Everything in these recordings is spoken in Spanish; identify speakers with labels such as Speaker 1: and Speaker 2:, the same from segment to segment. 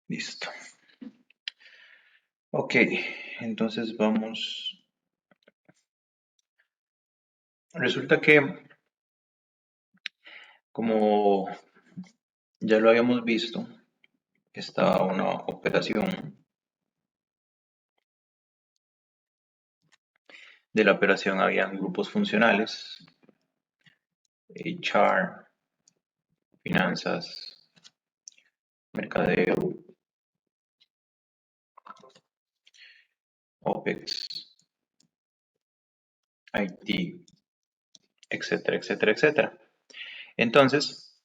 Speaker 1: Listo. Ok, entonces vamos. Resulta que, como ya lo habíamos visto, estaba una operación. De la operación habían grupos funcionales, HR, finanzas, mercadeo, OPEX, IT, etcétera, etcétera, etcétera. Entonces,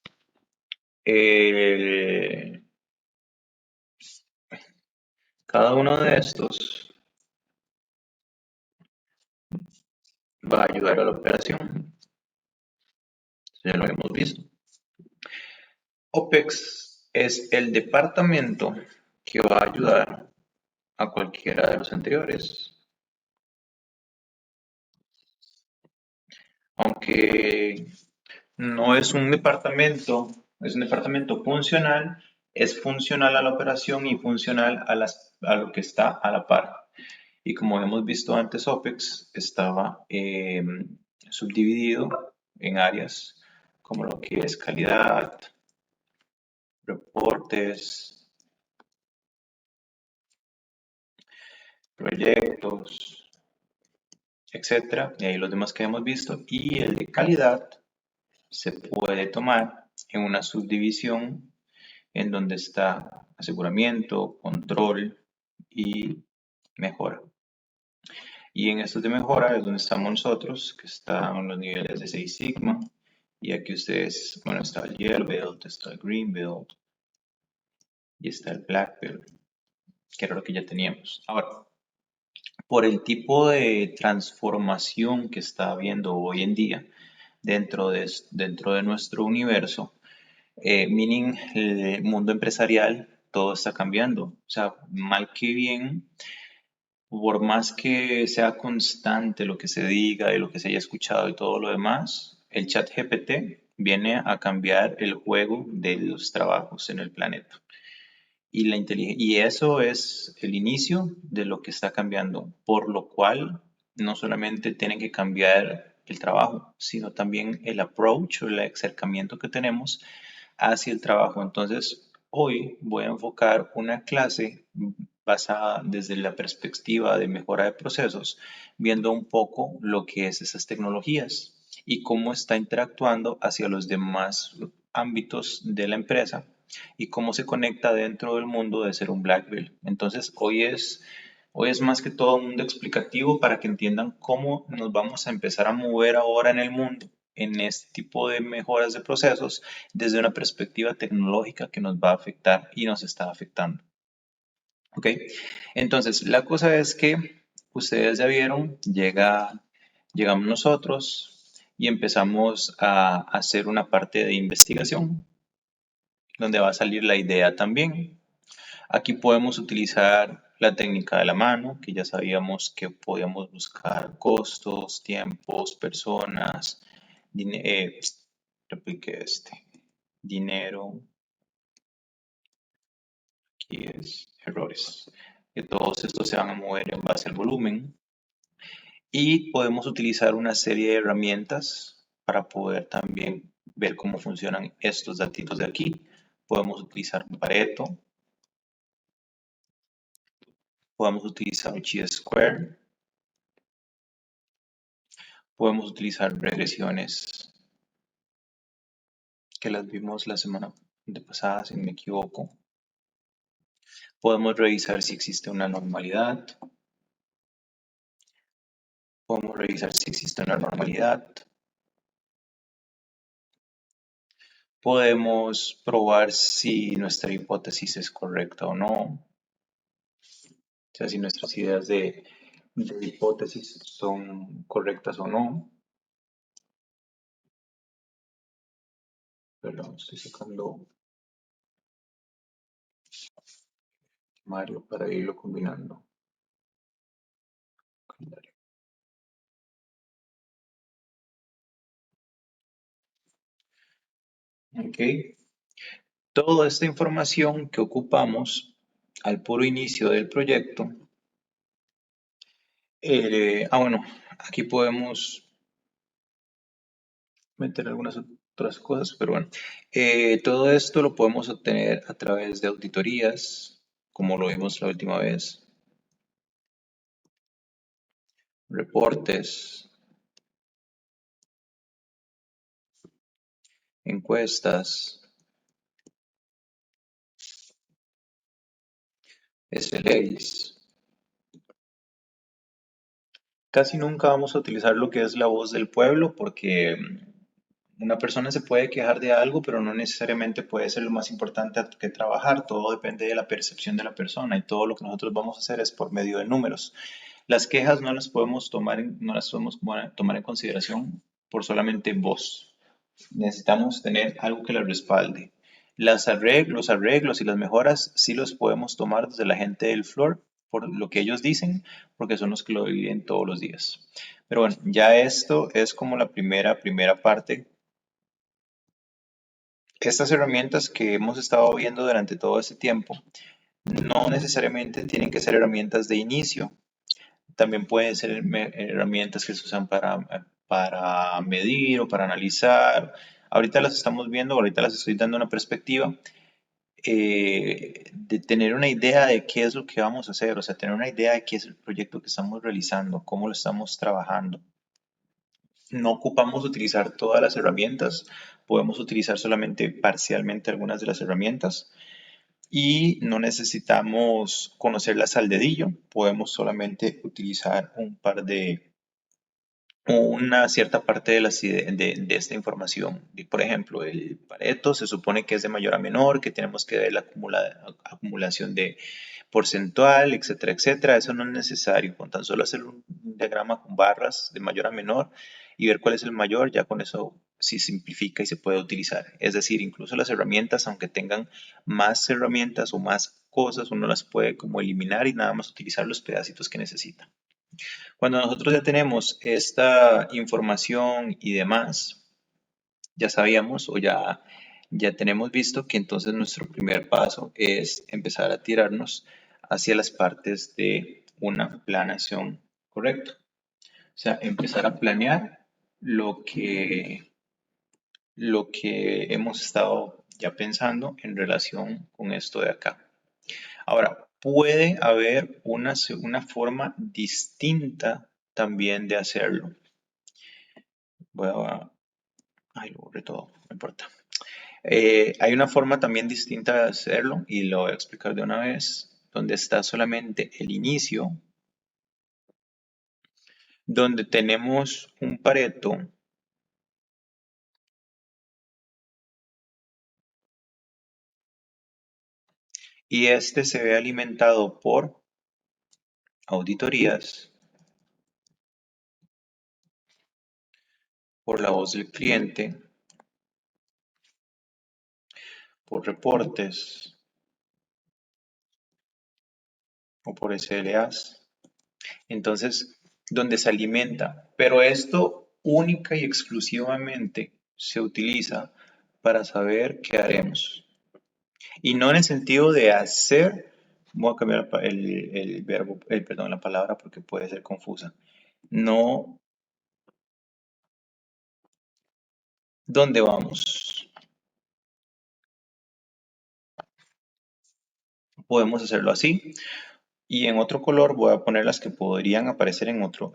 Speaker 1: eh, cada uno de estos va a ayudar a la operación. Ya lo hemos visto. OPEX es el departamento que va a ayudar a cualquiera de los anteriores. Aunque no es un departamento funcional, es funcional a la operación y funcional a lo que está a la par. Y como hemos visto antes, OPEX estaba subdividido en áreas como lo que es calidad, reportes, proyectos, etcétera. Y ahí los demás que hemos visto. Y el de calidad se puede tomar en una subdivisión en donde está aseguramiento, control y mejora. Y en estos de mejora es donde estamos nosotros, que están los niveles de 6 Sigma. Y aquí ustedes, bueno, está el Yellow Belt, está el Green Belt y está el Black Belt, que era lo que ya teníamos. Ahora, por el tipo de transformación que está habiendo hoy en día dentro de nuestro universo, meaning el mundo empresarial, todo está cambiando. O sea, mal que bien, por más que sea constante lo que se diga y lo que se haya escuchado y todo lo demás, el chat GPT viene a cambiar el juego de los trabajos en el planeta. Y eso es el inicio de lo que está cambiando, por lo cual no solamente tienen que cambiar el trabajo, sino también el approach o el acercamiento que tenemos hacia el trabajo. Entonces, hoy voy a enfocar una clase basada desde la perspectiva de mejora de procesos, viendo un poco lo que es esas tecnologías y cómo está interactuando hacia los demás ámbitos de la empresa y cómo se conecta dentro del mundo de ser un Black Belt. Entonces, hoy es más que todo un mundo explicativo para que entiendan cómo nos vamos a empezar a mover ahora en el mundo en este tipo de mejoras de procesos desde una perspectiva tecnológica que nos va a afectar y nos está afectando. ¿Ok? Entonces, la cosa es que ustedes ya vieron, llegamos nosotros y empezamos a hacer una parte de investigación donde va a salir la idea también. Aquí podemos utilizar la técnica de la mano, que ya sabíamos que podíamos buscar costos, tiempos, personas, replique dinero, aquí es errores, que todos estos se van a mover en base al volumen. Y podemos utilizar una serie de herramientas para poder también ver cómo funcionan estos datitos de aquí. Podemos utilizar Pareto, podemos utilizar Chi-square, podemos utilizar regresiones que las vimos la semana pasada, si no me equivoco. Podemos revisar si existe una normalidad. Podemos revisar si existe una normalidad. Podemos probar si nuestra hipótesis es correcta o no. O sea, si nuestras ideas de hipótesis son correctas o no. Perdón, estoy sacando Mario para irlo combinando. Ok. Toda esta información que ocupamos al puro inicio del proyecto, bueno, aquí podemos meter algunas otras cosas, pero bueno, todo esto lo podemos obtener a través de auditorías, como lo vimos la última vez, reportes, encuestas, SLAs. Casi nunca vamos a utilizar lo que es la voz del pueblo porque una persona se puede quejar de algo, pero no necesariamente puede ser lo más importante que trabajar. Todo depende de la percepción de la persona y todo lo que nosotros vamos a hacer es por medio de números. Las quejas no las podemos tomar no las podemos tomar en consideración por solamente voz. Necesitamos tener algo que las respalde. Los arreglos y las mejoras sí los podemos tomar desde la gente del floor por lo que ellos dicen, porque son los que lo viven todos los días. Pero bueno, ya esto es como la primera parte. Estas herramientas que hemos estado viendo durante todo este tiempo no necesariamente tienen que ser herramientas de inicio. También pueden ser herramientas que se usan para medir o para analizar. Ahorita las estamos viendo, ahorita las estoy dando una perspectiva de tener una idea de qué es lo que vamos a hacer, o sea, tener una idea de qué es el proyecto que estamos realizando, cómo lo estamos trabajando. No ocupamos utilizar todas las herramientas, podemos utilizar solamente parcialmente algunas de las herramientas y no necesitamos conocerlas al dedillo, podemos solamente utilizar un par de una cierta parte de esta información. Por ejemplo, el Pareto se supone que es de mayor a menor, que tenemos que ver la acumulación de porcentual, etcétera, etcétera. Eso no es necesario. Con tan solo hacer un diagrama con barras de mayor a menor y ver cuál es el mayor, ya con eso sí simplifica y se puede utilizar. Es decir, incluso las herramientas, aunque tengan más herramientas o más cosas, uno las puede como eliminar y nada más utilizar los pedacitos que necesita. Cuando nosotros ya tenemos esta información y demás, ya sabíamos o ya tenemos visto que entonces nuestro primer paso es empezar a tirarnos hacia las partes de una planeación correcta. O sea, empezar a planear lo que hemos estado ya pensando en relación con esto de acá. Ahora, puede haber una forma distinta también de hacerlo. Voy a... Ay, lo borré todo, no importa. Hay una forma también distinta de hacerlo y lo voy a explicar de una vez, donde está solamente el inicio, donde tenemos un Pareto y este se ve alimentado por auditorías, por la voz del cliente, por reportes o por SLAs. Entonces, donde se alimenta. Pero esto única y exclusivamente se utiliza para saber qué haremos. Y no en el sentido de hacer, voy a cambiar el verbo, perdón, la palabra porque puede ser confusa. No, ¿dónde vamos? Podemos hacerlo así. Y en otro color voy a poner las que podrían aparecer en otro.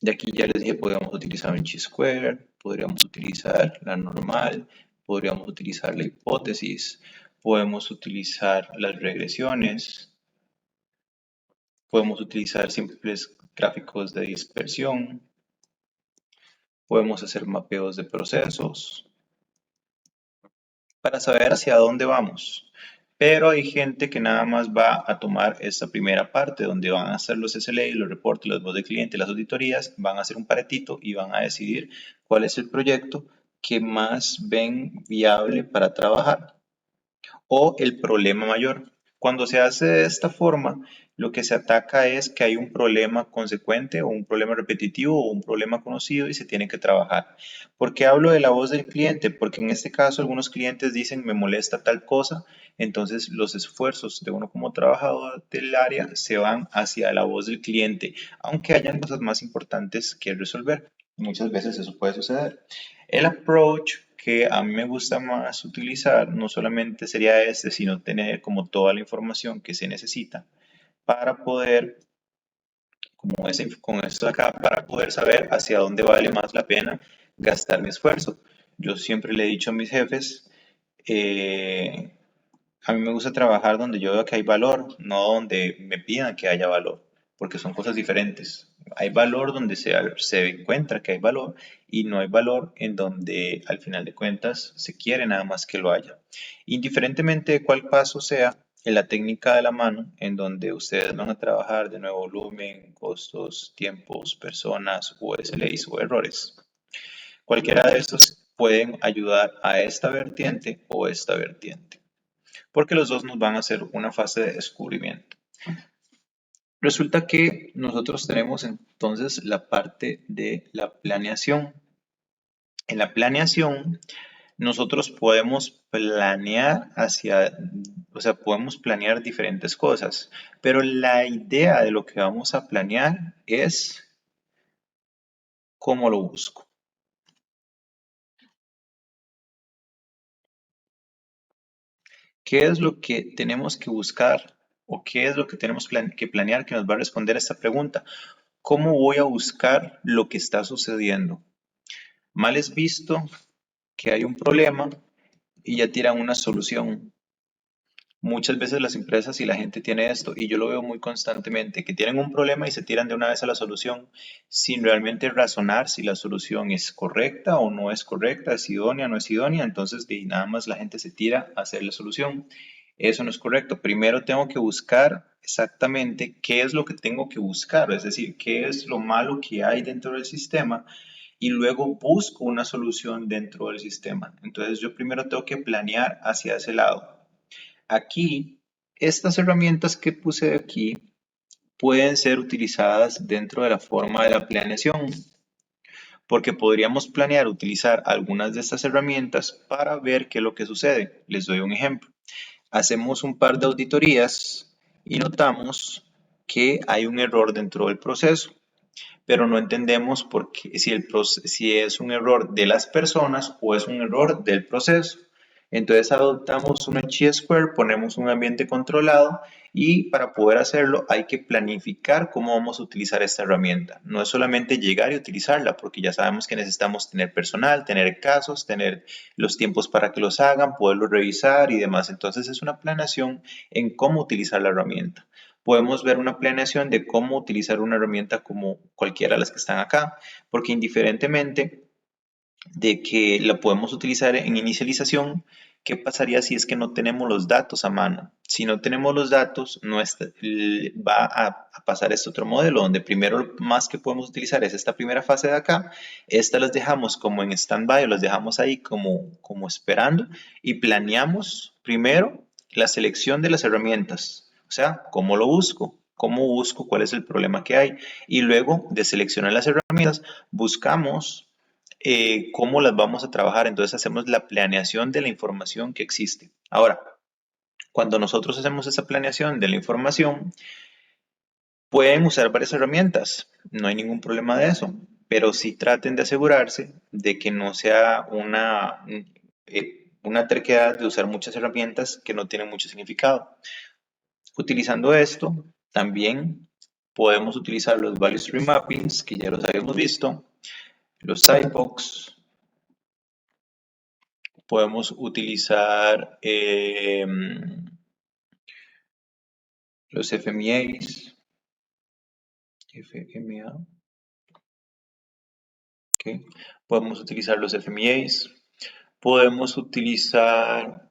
Speaker 1: De aquí ya les dije, podríamos utilizar un chi-square, podríamos utilizar la normal, podríamos utilizar la hipótesis, podemos utilizar las regresiones, podemos utilizar simples gráficos de dispersión, podemos hacer mapeos de procesos para saber hacia dónde vamos. Pero hay gente que nada más va a tomar esta primera parte donde van a hacer los SLA, los reportes, las voz de cliente, las auditorías, van a hacer un paretito y van a decidir cuál es el proyecto que más ven viable para trabajar o el problema mayor. Cuando se hace de esta forma, lo que se ataca es que hay un problema consecuente o un problema repetitivo o un problema conocido y se tiene que trabajar. ¿Por qué hablo de la voz del cliente? Porque en este caso algunos clientes dicen me molesta tal cosa, entonces los esfuerzos de uno como trabajador del área se van hacia la voz del cliente, aunque hayan cosas más importantes que resolver. Muchas veces eso puede suceder. El approach que a mí me gusta más utilizar no solamente sería este, sino tener como toda la información que se necesita para poder, como con esto de acá, para poder saber hacia dónde vale más la pena gastar mi esfuerzo. Yo siempre le he dicho a mis jefes, eh, a mí me gusta trabajar donde yo veo que hay valor, no donde me pidan que haya valor, porque son cosas diferentes. Hay valor donde se encuentra que hay valor y no hay valor en donde al final de cuentas se quiere nada más que lo haya. Indiferentemente de cuál paso sea, en la técnica de la mano, en donde ustedes van a trabajar de nuevo volumen, costos, tiempos, personas, USLAs o errores. Cualquiera de estos pueden ayudar a esta vertiente o esta vertiente porque los dos nos van a hacer una fase de descubrimiento. Resulta que nosotros tenemos entonces la parte de la planeación. En la planeación, nosotros podemos planear o sea, podemos planear diferentes cosas, pero la idea de lo que vamos a planear es cómo lo busco. ¿Qué es lo que tenemos que buscar o qué es lo que tenemos que planear que nos va a responder a esta pregunta? ¿Cómo voy a buscar lo que está sucediendo? Mal es visto que hay un problema y ya tiran una solución. Muchas veces las empresas y la gente tiene esto, y yo lo veo muy constantemente, que tienen un problema y se tiran de una vez a la solución sin realmente razonar si la solución es correcta o no es correcta, es idónea o no es idónea, entonces nada más la gente se tira a hacer la solución. Eso no es correcto. Primero tengo que buscar exactamente qué es lo que tengo que buscar, es decir, qué es lo malo que hay dentro del sistema y luego busco una solución dentro del sistema. Entonces yo primero tengo que planear hacia ese lado. Aquí, estas herramientas que puse aquí pueden ser utilizadas dentro de la forma de la planeación, porque podríamos planear utilizar algunas de estas herramientas para ver qué es lo que sucede. Les doy un ejemplo. Hacemos un par de auditorías y notamos que hay un error dentro del proceso, pero no entendemos por qué, si es un error de las personas o es un error del proceso. Entonces adoptamos una chi-square, ponemos un ambiente controlado y para poder hacerlo hay que planificar cómo vamos a utilizar esta herramienta. No es solamente llegar y utilizarla, porque ya sabemos que necesitamos tener personal, tener casos, tener los tiempos para que los hagan, poderlos revisar y demás. Entonces es una planeación en cómo utilizar la herramienta. Podemos ver una planeación de cómo utilizar una herramienta como cualquiera de las que están acá, porque indiferentemente de que la podemos utilizar en inicialización, ¿qué pasaría si es que no tenemos los datos a mano? Si no tenemos los datos, va a pasar este otro modelo, donde primero lo más que podemos utilizar es esta primera fase de acá, estas las dejamos como en stand-by, o las dejamos ahí como esperando, y planeamos primero la selección de las herramientas, o sea, ¿cómo lo busco? ¿Cómo busco cuál es el problema que hay? Y luego de seleccionar las herramientas, buscamos cómo las vamos a trabajar. Entonces hacemos la planeación de la información que existe. Ahora, cuando nosotros hacemos esa planeación de la información, pueden usar varias herramientas, no hay ningún problema de eso, pero sí traten de asegurarse de que no sea una terquedad de usar muchas herramientas que no tienen mucho significado. Utilizando esto, también podemos utilizar los value stream mappings, que ya los habíamos visto, los sidebox, podemos utilizar los FMEAs, FMA, okay. Podemos utilizar los FMEAs, podemos utilizar,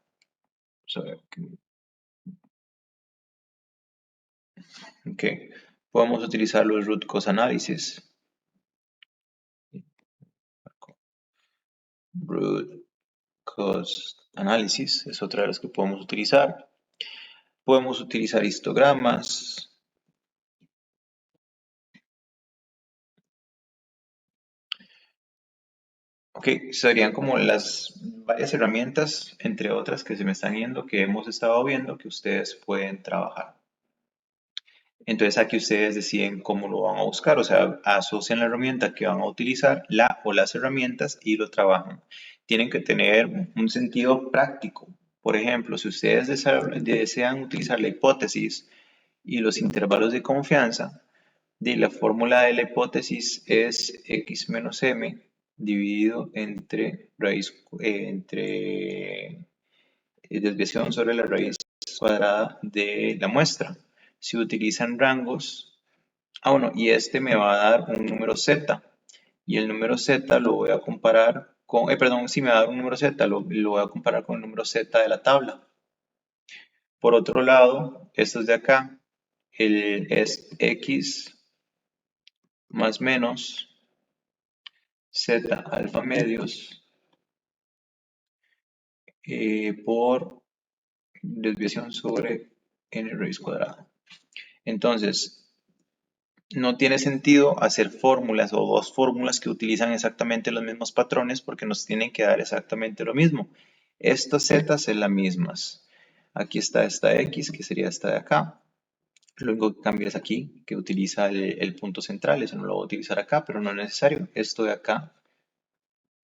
Speaker 1: okay. Podemos utilizar los root cause analysis, root cause analysis es otra de las que podemos utilizar. Podemos utilizar histogramas, Ok, serían como las varias herramientas, entre otras que se me están yendo, que hemos estado viendo que ustedes pueden trabajar. Entonces aquí ustedes deciden cómo lo van a buscar, o sea, asocian la herramienta que van a utilizar, la o las herramientas y lo trabajan. Tienen que tener un sentido práctico. Por ejemplo, si ustedes desean utilizar la hipótesis y los intervalos de confianza, la fórmula de la hipótesis es x menos m dividido entre desviación sobre la raíz cuadrada de la muestra. Si utilizan rangos, bueno, y este me va a dar un número z, y el número z lo voy a comparar con, perdón, si me va a dar un número z, lo voy a comparar con el número z de la tabla. Por otro lado, estos de acá, es x más menos z alfa medios por desviación sobre n raíz cuadrada. Entonces, no tiene sentido hacer fórmulas o dos fórmulas que utilizan exactamente los mismos patrones porque nos tienen que dar exactamente lo mismo. Estas z son las mismas. Aquí está esta x, que sería esta de acá. Lo único que cambia es aquí, que utiliza el punto central. Eso no lo voy a utilizar acá, pero no es necesario. Esto de acá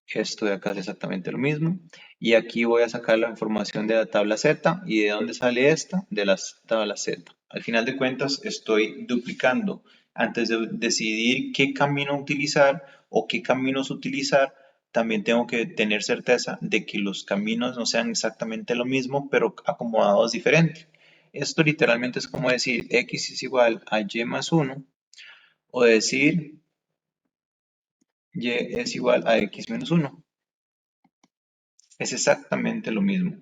Speaker 1: es exactamente lo mismo. Y aquí voy a sacar la información de la tabla Z. ¿Y de dónde sale esta? De la tabla Z. Al final de cuentas estoy duplicando. Antes de decidir qué camino utilizar o qué caminos utilizar, también tengo que tener certeza de que los caminos no sean exactamente lo mismo, pero acomodados diferente. Esto literalmente es como decir x es igual a y más 1 o decir y es igual a x menos 1. Es exactamente lo mismo.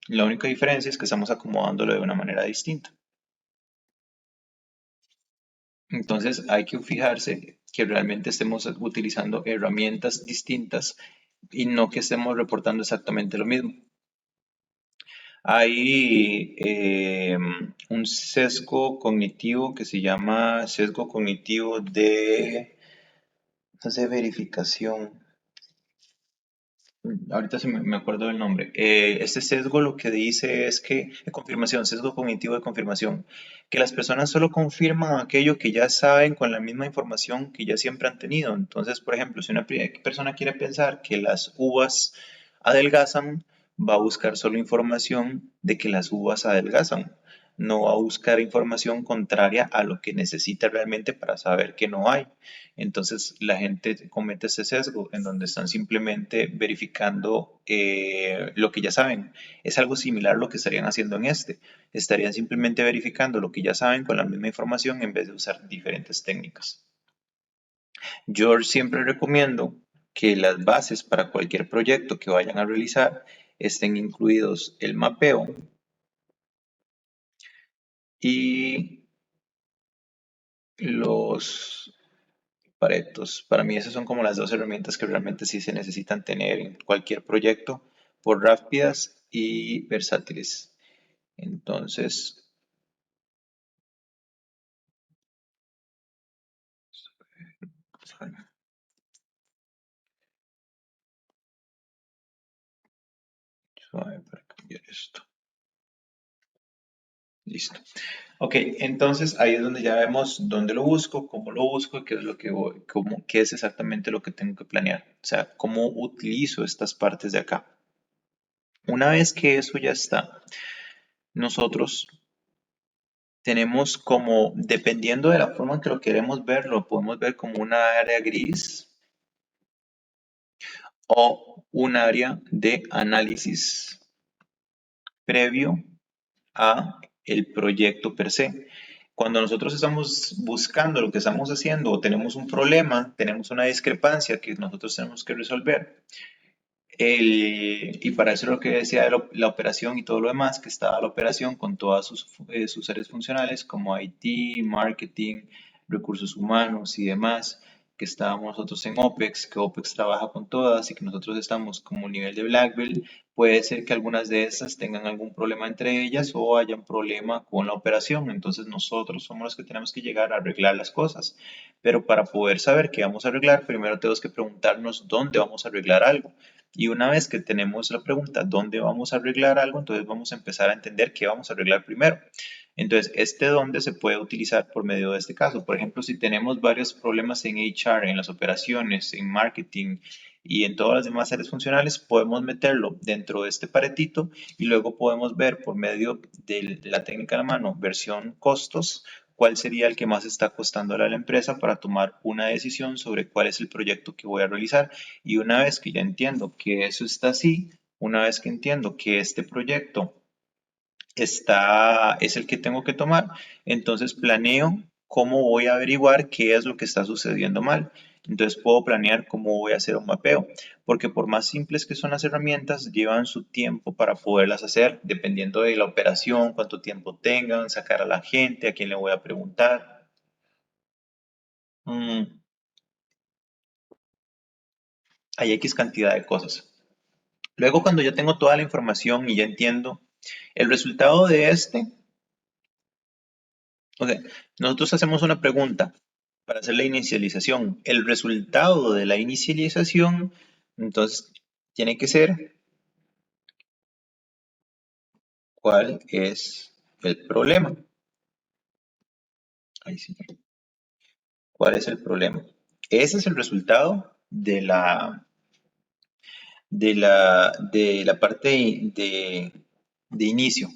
Speaker 1: La única diferencia es que estamos acomodándolo de una manera distinta. Entonces hay que fijarse que realmente estemos utilizando herramientas distintas y no que estemos reportando exactamente lo mismo. Hay un sesgo cognitivo que se llama sesgo cognitivo de verificación. Ahorita me acuerdo del nombre. Este sesgo lo que dice es que, de confirmación, sesgo cognitivo de confirmación, que las personas solo confirman aquello que ya saben con la misma información que ya siempre han tenido. Entonces, por ejemplo, si una persona quiere pensar que las uvas adelgazan, va a buscar solo información de que las uvas adelgazan. No va a buscar información contraria a lo que necesita realmente para saber que no hay. Entonces la gente comete ese sesgo en donde están simplemente verificando lo que ya saben. Es algo similar a lo que estarían haciendo en este. Estarían simplemente verificando lo que ya saben con la misma información en vez de usar diferentes técnicas. Yo siempre recomiendo que las bases para cualquier proyecto que vayan a realizar estén incluidos el mapeo y los Paretos. Para mí esas son como las dos herramientas que realmente sí se necesitan tener en cualquier proyecto por rápidas y versátiles. Entonces, suave para cambiar esto. Listo. Ok, entonces ahí es donde ya vemos dónde lo busco, cómo lo busco, qué es lo que qué es exactamente lo que tengo que planear. O sea, cómo utilizo estas partes de acá. Una vez que eso ya está, nosotros tenemos como, dependiendo de la forma en que lo queremos ver, lo podemos ver como una área gris o un área de análisis previo a el proyecto per se. Cuando nosotros estamos buscando lo que estamos haciendo o tenemos un problema, tenemos una discrepancia que nosotros tenemos que resolver, y para eso es lo que decía de la operación y todo lo demás, que estaba la operación con todas sus áreas funcionales como IT, marketing, recursos humanos y demás, que estábamos nosotros en OPEX, que OPEX trabaja con todas y que nosotros estamos como nivel de Black Belt, puede ser que algunas de esas tengan algún problema entre ellas o haya un problema con la operación. Entonces nosotros somos los que tenemos que llegar a arreglar las cosas. Pero para poder saber qué vamos a arreglar, primero tenemos que preguntarnos dónde vamos a arreglar algo. Y una vez que tenemos la pregunta dónde vamos a arreglar algo, entonces vamos a empezar a entender qué vamos a arreglar primero. Entonces, este dónde se puede utilizar por medio de este caso. Por ejemplo, si tenemos varios problemas en HR, en las operaciones, en marketing y en todas las demás áreas funcionales, podemos meterlo dentro de este paretito y luego podemos ver por medio de la técnica de la mano, versión costos, cuál sería el que más está costando a la empresa para tomar una decisión sobre cuál es el proyecto que voy a realizar. Y una vez que ya entiendo que eso está así, una vez que entiendo que este proyecto es el que tengo que tomar, entonces planeo cómo voy a averiguar qué es lo que está sucediendo mal. Entonces puedo planear cómo voy a hacer un mapeo, porque por más simples que son las herramientas, llevan su tiempo para poderlas hacer, dependiendo de la operación, cuánto tiempo tengan, sacar a la gente, a quién le voy a preguntar. Mm, Hay X cantidad de cosas. Luego, cuando ya tengo toda la información y ya entiendo el resultado de este, ok, nosotros hacemos una pregunta para hacer la inicialización. El resultado de la inicialización, entonces, tiene que ser cuál es el problema. Ahí sí. ¿Cuál es el problema? Ese es el resultado de la parte de inicio.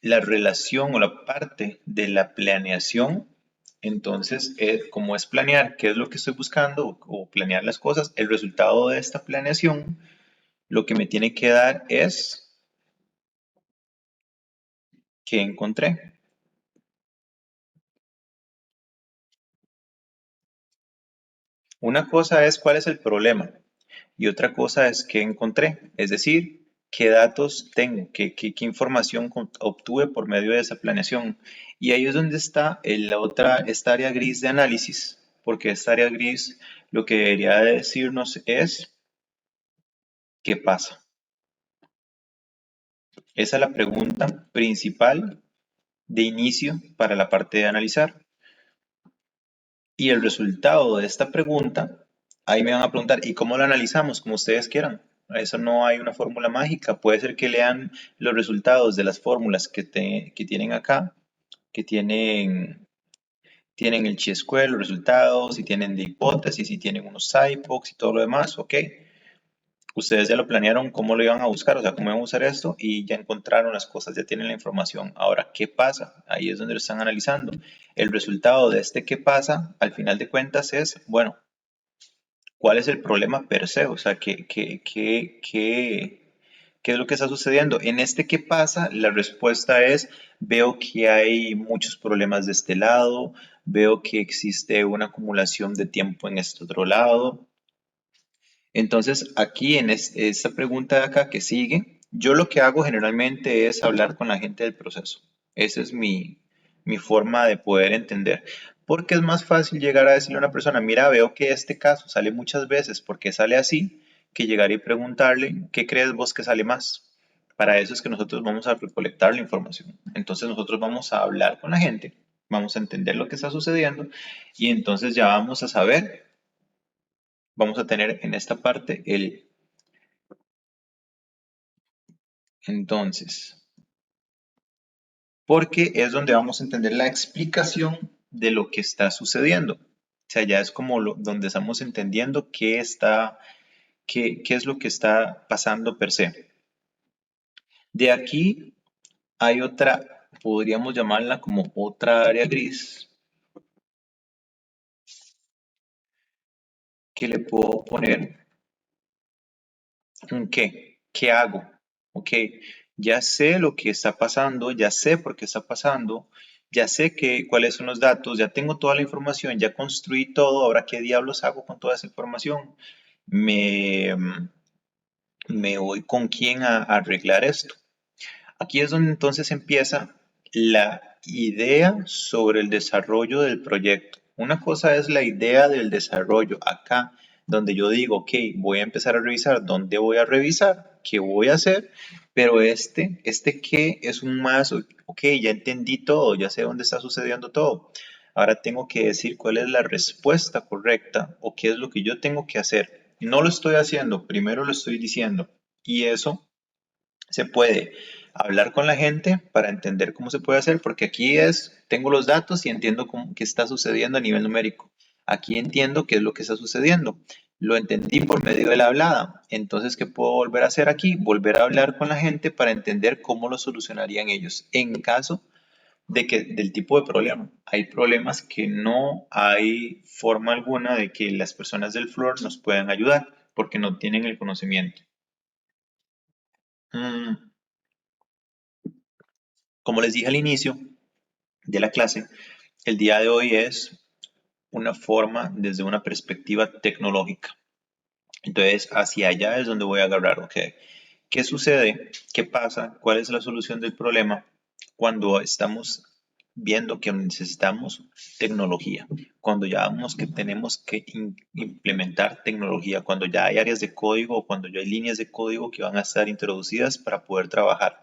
Speaker 1: La relación o la parte de la planeación, entonces, como es planear qué es lo que estoy buscando o planear las cosas, el resultado de esta planeación lo que me tiene que dar es que encontré. Una cosa es cuál es el problema y otra cosa es qué encontré, es decir, qué datos tengo, qué información obtuve por medio de esa planeación. Y ahí es donde está esta área gris de análisis, porque esta área gris lo que debería decirnos es qué pasa. Esa es la pregunta principal de inicio para la parte de analizar. Y el resultado de esta pregunta, ahí me van a preguntar, ¿y cómo lo analizamos? Como ustedes quieran. A eso no hay una fórmula mágica. Puede ser que lean los resultados de las fórmulas que tienen acá, que tienen el chi-square, los resultados, si tienen de hipótesis, si tienen unos SciPocs y todo lo demás, ok. Ustedes ya lo planearon cómo lo iban a buscar, o sea, cómo iban a usar esto y ya encontraron las cosas, ya tienen la información. Ahora, ¿qué pasa? Ahí es donde lo están analizando. El resultado de este qué pasa, al final de cuentas, es, bueno, ¿cuál es el problema per se? O sea, ¿qué es lo que está sucediendo? En este qué pasa, la respuesta es, veo que hay muchos problemas de este lado, veo que existe una acumulación de tiempo en este otro lado, entonces, aquí en esta pregunta de acá que sigue, yo lo que hago generalmente es hablar con la gente del proceso. Esa es mi forma de poder entender. Porque es más fácil llegar a decirle a una persona, mira, veo que este caso sale muchas veces porque sale así, que llegar y preguntarle, ¿qué crees vos que sale más? Para eso es que nosotros vamos a recolectar la información. Entonces nosotros vamos a hablar con la gente, vamos a entender lo que está sucediendo y entonces ya vamos a saber, vamos a tener en esta parte el entonces, porque es donde vamos a entender la explicación de lo que está sucediendo. O sea, ya es como donde estamos entendiendo qué es lo que está pasando per se. De aquí hay otra, podríamos llamarla como otra área gris, que le puedo poner un qué. ¿Qué hago? Ok, ya sé lo que está pasando, ya sé por qué está pasando, ya sé cuáles son los datos, ya tengo toda la información, ya construí todo, ahora qué diablos hago con toda esa información. Me, me voy con quién a arreglar esto. Aquí es donde entonces empieza la idea sobre el desarrollo del proyecto. Una cosa es la idea del desarrollo acá, donde yo digo, ok, voy a empezar a revisar dónde voy a revisar, qué voy a hacer, pero este qué es un más, ok, ya entendí todo, ya sé dónde está sucediendo todo. Ahora tengo que decir cuál es la respuesta correcta o qué es lo que yo tengo que hacer. No lo estoy haciendo, primero lo estoy diciendo. Y eso se puede hablar con la gente para entender cómo se puede hacer, porque aquí tengo los datos y entiendo qué está sucediendo a nivel numérico. Aquí entiendo qué es lo que está sucediendo. Lo entendí por medio de la hablada. Entonces, ¿qué puedo volver a hacer aquí? Volver a hablar con la gente para entender cómo lo solucionarían ellos en caso del tipo de problema. Hay problemas que no hay forma alguna de que las personas del floor nos puedan ayudar porque no tienen el conocimiento. Mm, Como les dije al inicio de la clase, el día de hoy es una forma desde una perspectiva tecnológica. Entonces, hacia allá es donde voy a agarrar, ¿ok? ¿Qué sucede? ¿Qué pasa? ¿Cuál es la solución del problema cuando estamos viendo que necesitamos tecnología? Cuando ya vemos que tenemos que implementar tecnología, cuando ya hay áreas de código o cuando ya hay líneas de código que van a estar introducidas para poder trabajar.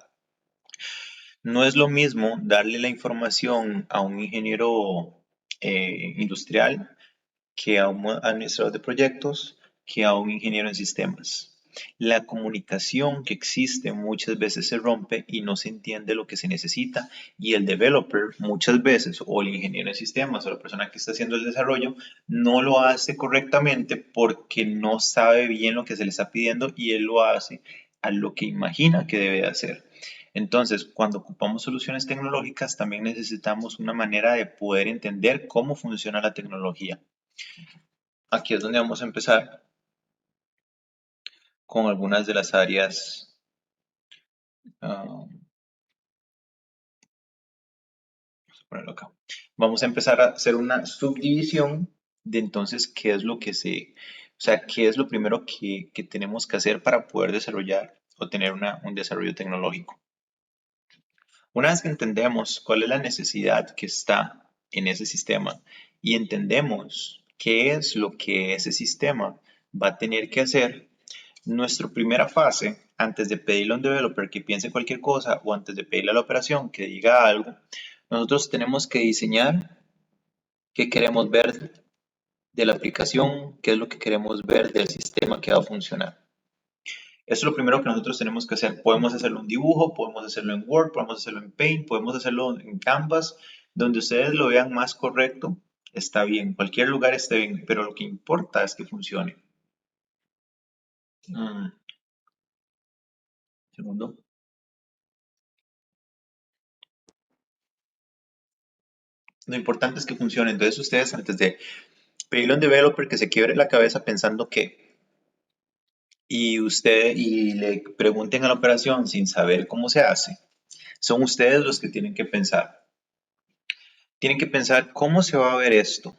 Speaker 1: No es lo mismo darle la información a un ingeniero industrial que a un administrador de proyectos, que a un ingeniero en sistemas. La comunicación que existe muchas veces se rompe y no se entiende lo que se necesita y el developer muchas veces o el ingeniero en sistemas o la persona que está haciendo el desarrollo no lo hace correctamente porque no sabe bien lo que se le está pidiendo y él lo hace a lo que imagina que debe hacer. Entonces, cuando ocupamos soluciones tecnológicas, también necesitamos una manera de poder entender cómo funciona la tecnología. Aquí es donde vamos a empezar con algunas de las áreas. Vamos a ponerlo acá. Vamos a empezar a hacer una subdivisión de entonces qué es lo que o sea, qué es lo primero que tenemos que hacer para poder desarrollar o tener un desarrollo tecnológico. Una vez que entendemos cuál es la necesidad que está en ese sistema y entendemos qué es lo que ese sistema va a tener que hacer, nuestra primera fase, antes de pedirle a un developer que piense cualquier cosa o antes de pedirle a la operación que diga algo, nosotros tenemos que diseñar qué queremos ver de la aplicación, qué es lo que queremos ver del sistema que va a funcionar. Eso es lo primero que nosotros tenemos que hacer. Podemos hacerlo en dibujo, podemos hacerlo en Word, podemos hacerlo en Paint, podemos hacerlo en Canvas, donde ustedes lo vean más correcto, está bien. Cualquier lugar está bien, pero lo que importa es que funcione. Segundo. Lo importante es que funcione. Entonces ustedes antes de pedirle a un developer que se quiebre la cabeza pensando que y le pregunten a la operación sin saber cómo se hace, son ustedes los que tienen que pensar. Tienen que pensar cómo se va a ver esto,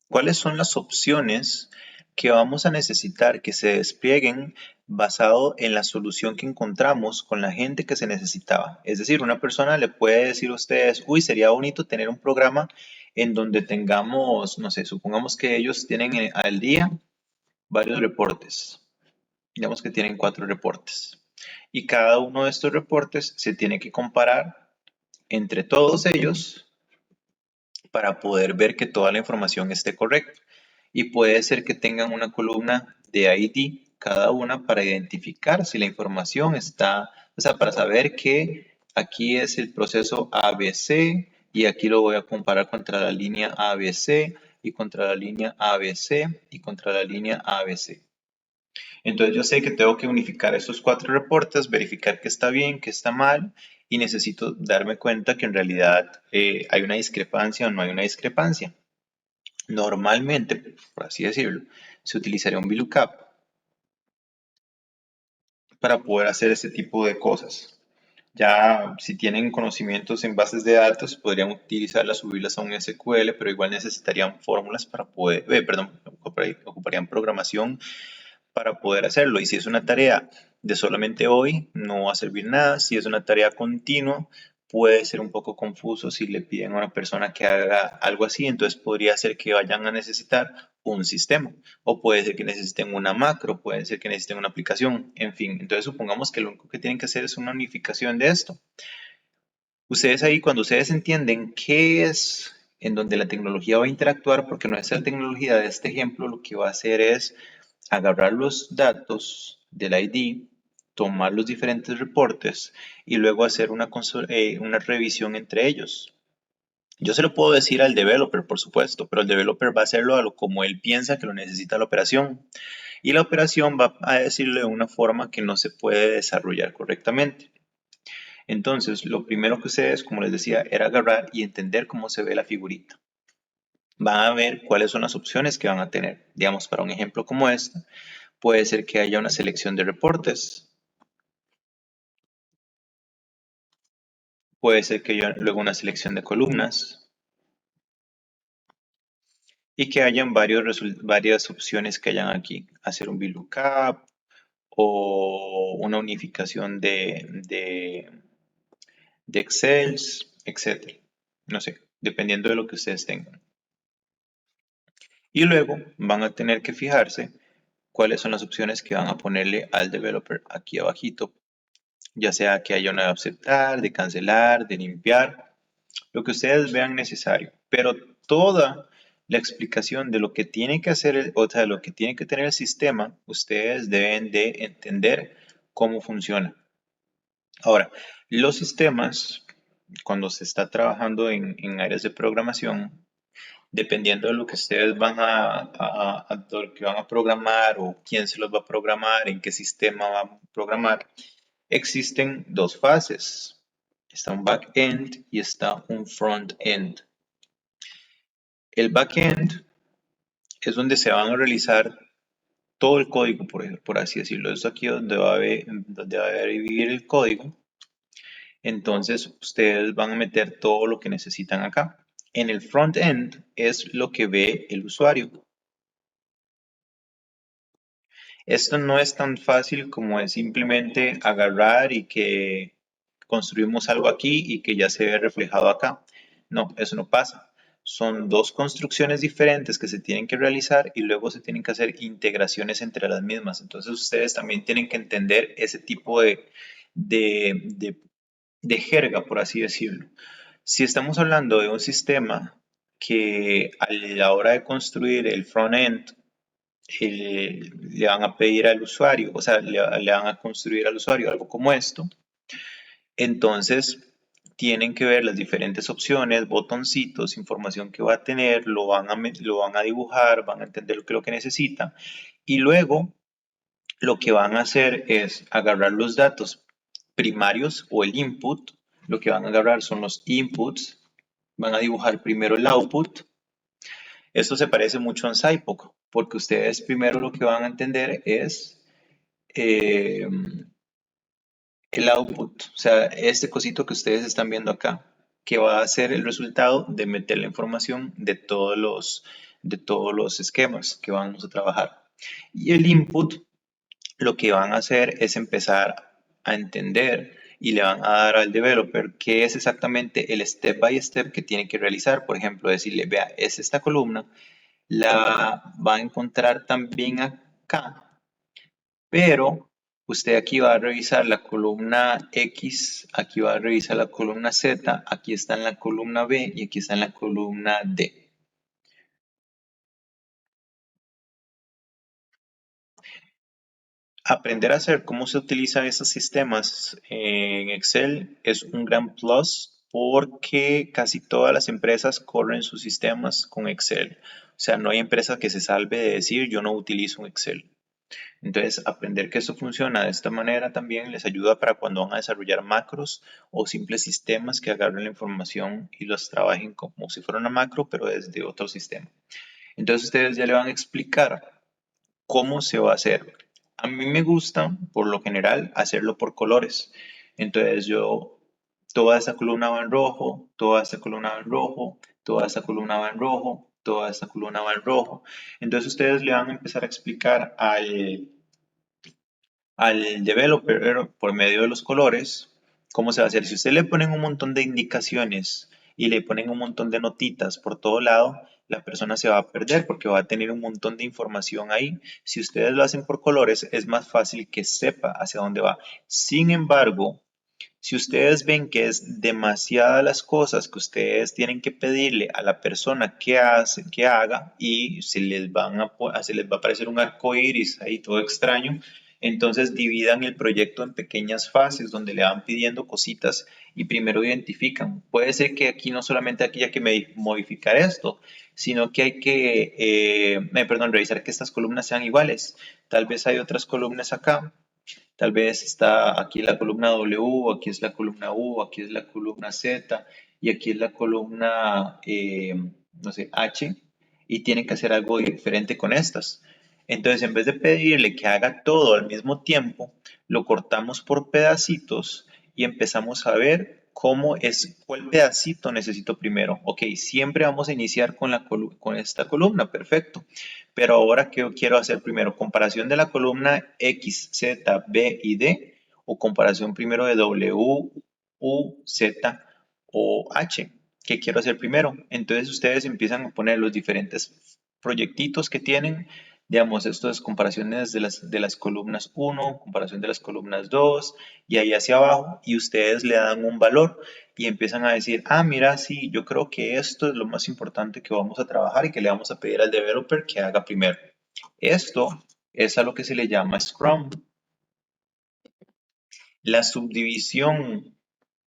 Speaker 1: cuáles son las opciones que vamos a necesitar que se desplieguen basado en la solución que encontramos con la gente que se necesitaba. Es decir, una persona le puede decir a ustedes, uy, sería bonito tener un programa en donde tengamos, no sé, supongamos que ellos tienen al día varios reportes. Digamos que tienen 4 reportes. Y cada uno de estos reportes se tiene que comparar entre todos ellos para poder ver que toda la información esté correcta. Y puede ser que tengan una columna de ID cada una para identificar si la información está, o sea, para saber que aquí es el proceso ABC y aquí lo voy a comparar contra la línea ABC y contra la línea ABC y contra la línea ABC. Entonces yo sé que tengo que unificar estos 4 reportes, verificar que está bien, que está mal y necesito darme cuenta que en realidad hay una discrepancia o no hay una discrepancia. Normalmente, por así decirlo, se utilizaría un VLOOKUP para poder hacer este tipo de cosas. Ya si tienen conocimientos en bases de datos, podrían utilizarlas, subirlas a un SQL, pero igual necesitarían fórmulas para poder, perdón, ocuparían programación para poder hacerlo. Y si es una tarea de solamente hoy, no va a servir nada. Si es una tarea continua, puede ser un poco confuso si le piden a una persona que haga algo así, entonces podría ser que vayan a necesitar un sistema, o puede ser que necesiten una macro, puede ser que necesiten una aplicación, en fin. Entonces supongamos que lo único que tienen que hacer es una unificación de esto. Ustedes ahí, cuando ustedes entienden qué es en donde la tecnología va a interactuar, porque nuestra tecnología de este ejemplo lo que va a hacer es agarrar los datos del ID, tomar los diferentes reportes y luego hacer una revisión entre ellos. Yo se lo puedo decir al developer, por supuesto, pero el developer va a hacerlo a lo como él piensa que lo necesita la operación. Y la operación va a decirle de una forma que no se puede desarrollar correctamente. Entonces, lo primero que ustedes, como les decía, era agarrar y entender cómo se ve la figurita. Van a ver cuáles son las opciones que van a tener. Digamos, para un ejemplo como este, puede ser que haya una selección de reportes, puede ser que haya luego una selección de columnas y que hayan varias opciones que hayan aquí. Hacer un VLOOKUP o una unificación de Excel, etcétera. No sé, dependiendo de lo que ustedes tengan. Y luego van a tener que fijarse cuáles son las opciones que van a ponerle al developer aquí abajito, ya sea que haya una de aceptar, de cancelar, de limpiar, lo que ustedes vean necesario. Pero toda la explicación de lo que tiene que hacer, o sea, de lo que tiene que tener el sistema, ustedes deben de entender cómo funciona. Ahora, los sistemas, cuando se está trabajando en áreas de programación, dependiendo de lo que ustedes lo que van a programar o quién se los va a programar, en qué sistema va a programar, existen dos fases. Está un back-end y está un front-end. El back-end es donde se van a realizar todo el código, por así decirlo. Es aquí donde va a vivir el código. Entonces, ustedes van a meter todo lo que necesitan acá. En el front-end es lo que ve el usuario. Esto no es tan fácil como es simplemente agarrar y que construimos algo aquí y que ya se ve reflejado acá. No, eso no pasa. Son dos construcciones diferentes que se tienen que realizar y luego se tienen que hacer integraciones entre las mismas. Entonces ustedes también tienen que entender ese tipo de, de, de jerga, por así decirlo. Si estamos hablando de un sistema que a la hora de construir el front-end le van a pedir al usuario, o sea, le van a construir al usuario algo como esto. Entonces, tienen que ver las diferentes opciones, botoncitos, información que va a tener, lo van a dibujar, van a entender lo que necesita y luego lo que van a hacer es agarrar los datos primarios o el input, lo que van a agarrar son los inputs, van a dibujar primero el output. Esto se parece mucho a SciPoc, porque ustedes primero lo que van a entender es eh, el output, o sea, este cosito que ustedes están viendo acá, que va a ser el resultado de meter la información de todos los esquemas que vamos a trabajar. Y el input, lo que van a hacer es empezar a entender y le van a dar al developer qué es exactamente el step by step que tiene que realizar. Por ejemplo, decirle, vea, es esta columna, la va a encontrar también acá, pero usted aquí va a revisar la columna X, aquí va a revisar la columna Z, aquí está en la columna B y aquí está en la columna D. Aprender a hacer cómo se utilizan esos sistemas en Excel es un gran plus porque casi todas las empresas corren sus sistemas con Excel. O sea, no hay empresa que se salve de decir yo no utilizo un Excel. Entonces, aprender que esto funciona de esta manera también les ayuda para cuando van a desarrollar macros o simples sistemas que agarren la información y los trabajen como si fuera una macro, pero desde otro sistema. Entonces, ustedes ya le van a explicar cómo se va a hacer. A mí me gusta, por lo general, hacerlo por colores. Entonces, toda esta columna va en rojo, toda esta columna va en rojo, toda esta columna va en rojo, toda esta columna va en rojo. Entonces, ustedes le van a empezar a explicar al developer por medio de los colores ¿Cómo se va a hacer? Si usted le ponen un montón de indicaciones y le ponen un montón de notitas por todo lado, la persona se va a perder porque va a tener un montón de información ahí. Si ustedes lo hacen por colores, es más fácil que sepa hacia dónde va. Sin embargo, si ustedes ven que es demasiadas las cosas que ustedes tienen que pedirle a la persona que haga y se les va a aparecer un arco iris ahí todo extraño, entonces dividan el proyecto en pequeñas fases donde le van pidiendo cositas y primero identifican. Puede ser que aquí no solamente aquí hay que modificar esto, sino que hay que, revisar que estas columnas sean iguales. Tal vez hay otras columnas acá. Tal vez está aquí la columna W, aquí es la columna U, aquí es la columna Z y aquí es la columna, no sé, H, y tienen que hacer algo diferente con estas. Entonces, en vez de pedirle que haga todo al mismo tiempo, lo cortamos por pedacitos y empezamos a ver cuál pedacito necesito primero. Ok, siempre vamos a iniciar con esta columna, perfecto. Pero ahora, ¿qué quiero hacer primero? ¿Comparación de la columna X, Z, B y D? ¿O comparación primero de W, U, Z o H? ¿Qué quiero hacer primero? Entonces ustedes empiezan a poner los diferentes proyectitos que tienen. Digamos, esto es comparaciones de las columnas 1, comparación de las columnas 2 y ahí hacia abajo, y ustedes le dan un valor y empiezan a decir, ah, mira, sí, yo creo que esto es lo más importante que vamos a trabajar y que le vamos a pedir al developer que haga primero. Esto es a lo que se le llama Scrum. La subdivisión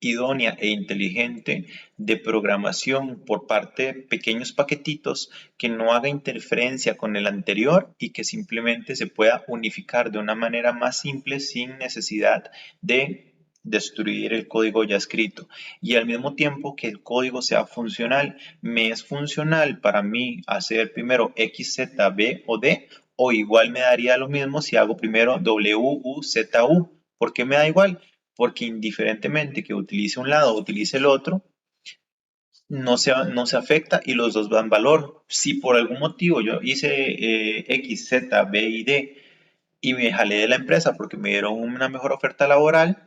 Speaker 1: idónea e inteligente de programación por parte de pequeños paquetitos que no haga interferencia con el anterior y que simplemente se pueda unificar de una manera más simple sin necesidad de destruir el código ya escrito, y al mismo tiempo que el código sea funcional. Me es funcional para mí hacer primero X, Z, B o D, o igual me daría lo mismo si hago primero W, U, Z, U. ¿Por qué me da igual? Porque indiferentemente que utilice un lado o utilice el otro, no se afecta y los dos dan valor. Si por algún motivo yo hice X, Z, B y D y me jalé de la empresa porque me dieron una mejor oferta laboral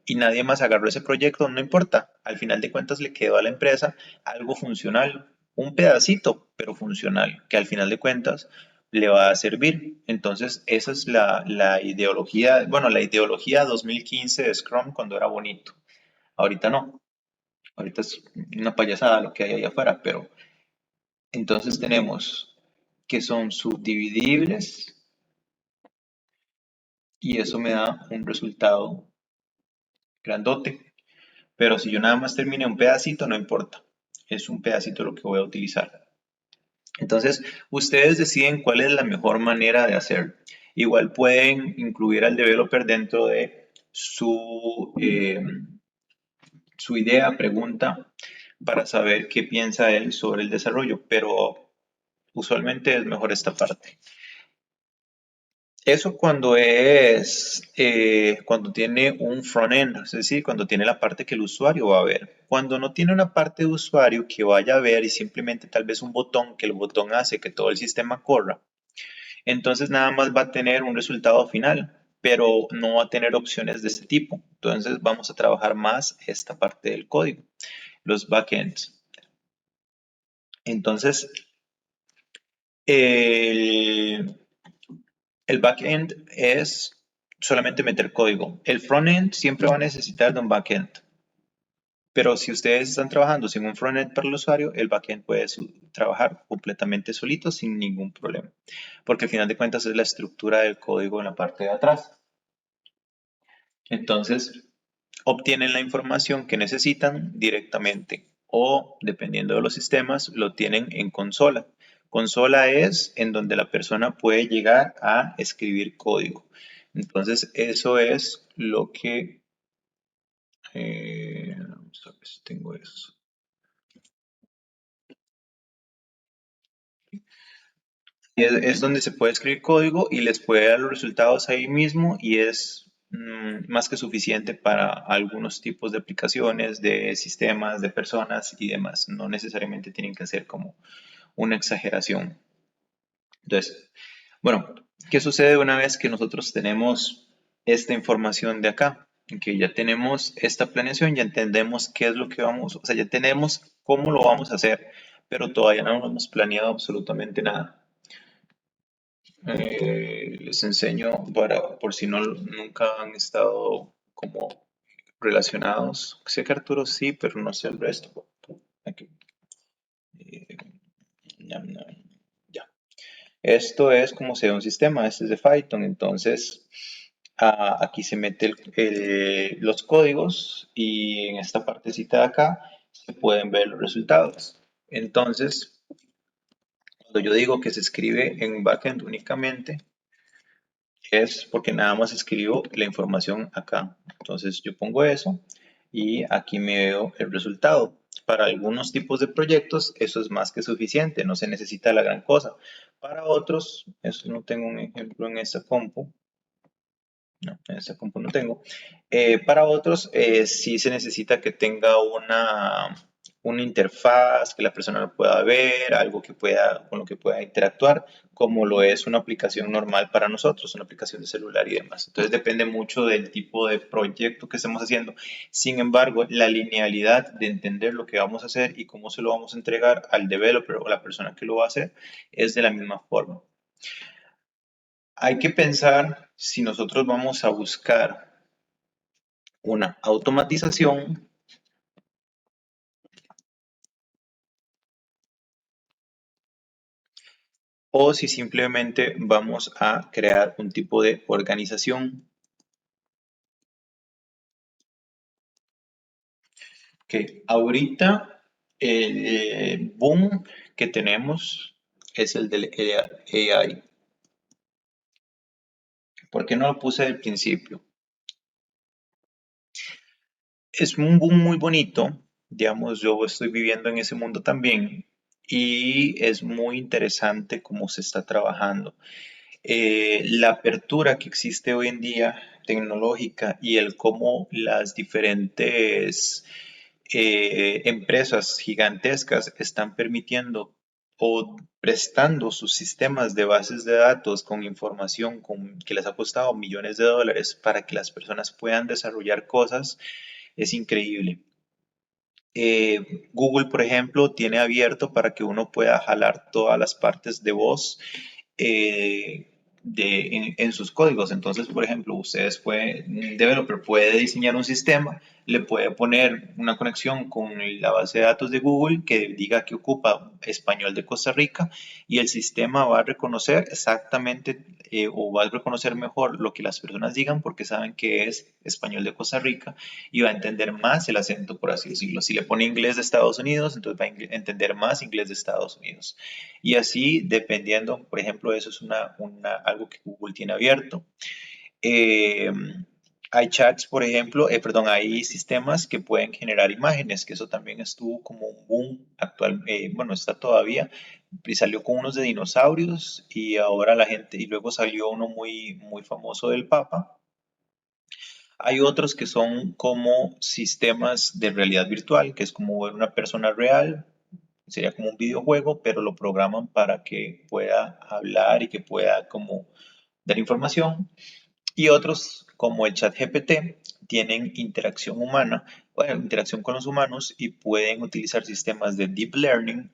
Speaker 1: y nadie más agarró ese proyecto, no importa. Al final de cuentas le quedó a la empresa algo funcional, un pedacito, pero funcional, que al final de cuentas le va a servir. Entonces, esa es la ideología, bueno, la ideología 2015 de Scrum cuando era bonito. Ahorita no, ahorita es una payasada lo que hay allá afuera, pero entonces tenemos que son subdividibles y eso me da un resultado grandote. Pero si yo nada más terminé un pedacito, no importa. Es un pedacito lo que voy a utilizar. Entonces, ustedes deciden cuál es la mejor manera de hacer. Igual pueden incluir al developer dentro de su idea, pregunta, para saber qué piensa él sobre el desarrollo, pero usualmente es mejor esta parte. Eso cuando tiene un front-end, es decir, cuando tiene la parte que el usuario va a ver. Cuando no tiene una parte de usuario que vaya a ver y simplemente tal vez un botón, que el botón hace que todo el sistema corra, entonces nada más va a tener un resultado final, pero no va a tener opciones de este tipo. Entonces vamos a trabajar más esta parte del código, los backends. Entonces, el, el backend es solamente meter código. El frontend siempre va a necesitar de un backend. Pero si ustedes están trabajando sin un frontend para el usuario, el backend puede trabajar completamente solito sin ningún problema. Porque al final de cuentas es la estructura del código en la parte de atrás. Entonces, obtienen la información que necesitan directamente o, dependiendo de los sistemas, lo tienen en consola. Consola es en donde la persona puede llegar a escribir código. Entonces, eso es lo que... vamos a ver si tengo eso. Es donde se puede escribir código y les puede dar los resultados ahí mismo y es más que suficiente para algunos tipos de aplicaciones, de sistemas, de personas y demás. No necesariamente tienen que hacer como una exageración. Entonces, bueno, ¿qué sucede una vez que nosotros tenemos esta información de acá? que ya tenemos esta planeación, ya entendemos qué es lo que vamos, o sea, ya tenemos cómo lo vamos a hacer, pero todavía no hemos planeado absolutamente nada. Les enseño por si no nunca han estado como relacionados. Sé que Arturo sí, pero no sé el resto. Aquí. Eh, ñam, ñam. Ya. Esto es como se ve un sistema, este es de Python, entonces aquí se mete los códigos y en esta partecita de acá se pueden ver los resultados. Entonces, cuando yo digo que se escribe en backend únicamente, es porque nada más escribo la información acá. Entonces yo pongo eso y aquí me veo el resultado. Para algunos tipos de proyectos eso es más que suficiente, no se necesita la gran cosa. Para otros, eso no tengo un ejemplo en esta compu, no, en esta compu no tengo. Para otros, sí se necesita que tenga una interfaz, que la persona lo pueda ver, algo que pueda, con lo que pueda interactuar, como lo es una aplicación normal para nosotros, una aplicación de celular y demás. Entonces depende mucho del tipo de proyecto que estemos haciendo. Sin embargo, la linealidad de entender lo que vamos a hacer y cómo se lo vamos a entregar al developer o a la persona que lo va a hacer es de la misma forma. Hay que pensar si nosotros vamos a buscar una automatización o si simplemente vamos a crear un tipo de organización. Que ahorita el boom que tenemos es el del AI. ¿Por qué no lo puse al principio? Es un boom muy bonito, digamos, yo estoy viviendo en ese mundo también y es muy interesante cómo se está trabajando. La apertura que existe hoy en día tecnológica y el cómo las diferentes empresas gigantescas están permitiendo o prestando sus sistemas de bases de datos con información que les ha costado millones de dólares para que las personas puedan desarrollar cosas es increíble. Google, por ejemplo, tiene abierto para que uno pueda jalar todas las partes de voz eh, en sus códigos. Entonces, por ejemplo, un developer puede diseñar un sistema, le puede poner una conexión con la base de datos de Google que diga que ocupa español de Costa Rica y el sistema va a reconocer exactamente o va a reconocer mejor lo que las personas digan porque saben que es español de Costa Rica y va a entender más el acento, por así decirlo. Si le pone inglés de Estados Unidos, entonces va a entender más inglés de Estados Unidos. Y así, dependiendo, por ejemplo, eso es algo que Google tiene abierto. Eh, hay chats, por ejemplo, perdón, hay sistemas que pueden generar imágenes, que eso también estuvo como un boom actual, bueno, está todavía, y salió con unos de dinosaurios y ahora la gente, y luego salió uno muy, muy famoso del Papa. Hay otros que son como sistemas de realidad virtual, que es como ver una persona real, sería como un videojuego, pero lo programan para que pueda hablar y que pueda como dar información. Y otros, como el chat GPT, tienen interacción humana, bueno, interacción con los humanos y pueden utilizar sistemas de deep learning,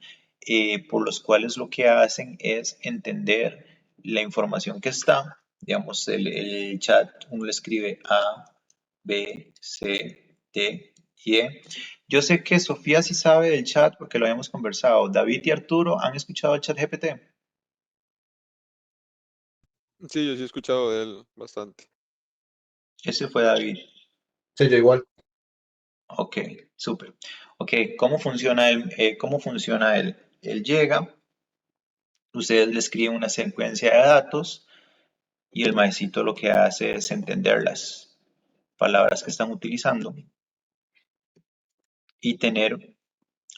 Speaker 1: por los cuales lo que hacen es entender la información que está. Digamos, el chat, uno le escribe A, B, C, D y E. Yo sé que Sofía sí sabe del chat porque lo habíamos conversado. David y Arturo han escuchado el chat GPT.
Speaker 2: Sí, yo sí he escuchado de él bastante.
Speaker 1: Ese fue David.
Speaker 3: Sí, yo igual.
Speaker 1: Ok, súper. Ok, ¿cómo funciona él? ¿Cómo funciona él? Él llega, ustedes le escriben una secuencia de datos y el maecito lo que hace es entender las palabras que están utilizando y tener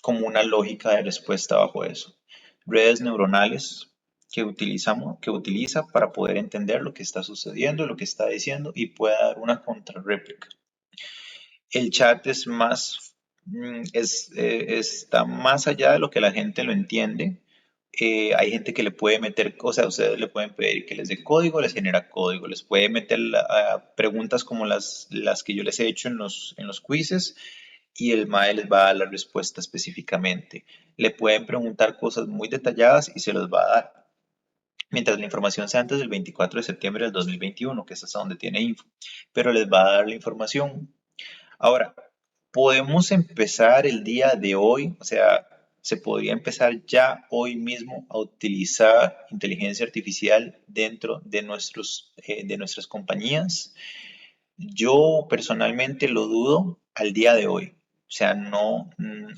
Speaker 1: como una lógica de respuesta bajo eso. Redes neuronales que utiliza para poder entender lo que está sucediendo, lo que está diciendo y pueda dar una contrarréplica. El chat es más, está más allá de lo que la gente lo entiende, Hay gente que le puede meter cosas, ustedes le pueden pedir que les dé código, les genera código, les puede meter preguntas como las que yo les he hecho en los quizzes y el MAE les va a dar la respuesta específicamente. Le pueden preguntar cosas muy detalladas y se los va a dar. Mientras la información sea antes del 24 de septiembre del 2021, que es hasta donde tiene info, pero les va a dar la información. Ahora, podemos empezar el día de hoy, o sea, se podría empezar ya hoy mismo a utilizar inteligencia artificial dentro de nuestras compañías. Yo personalmente lo dudo al día de hoy. O sea, no,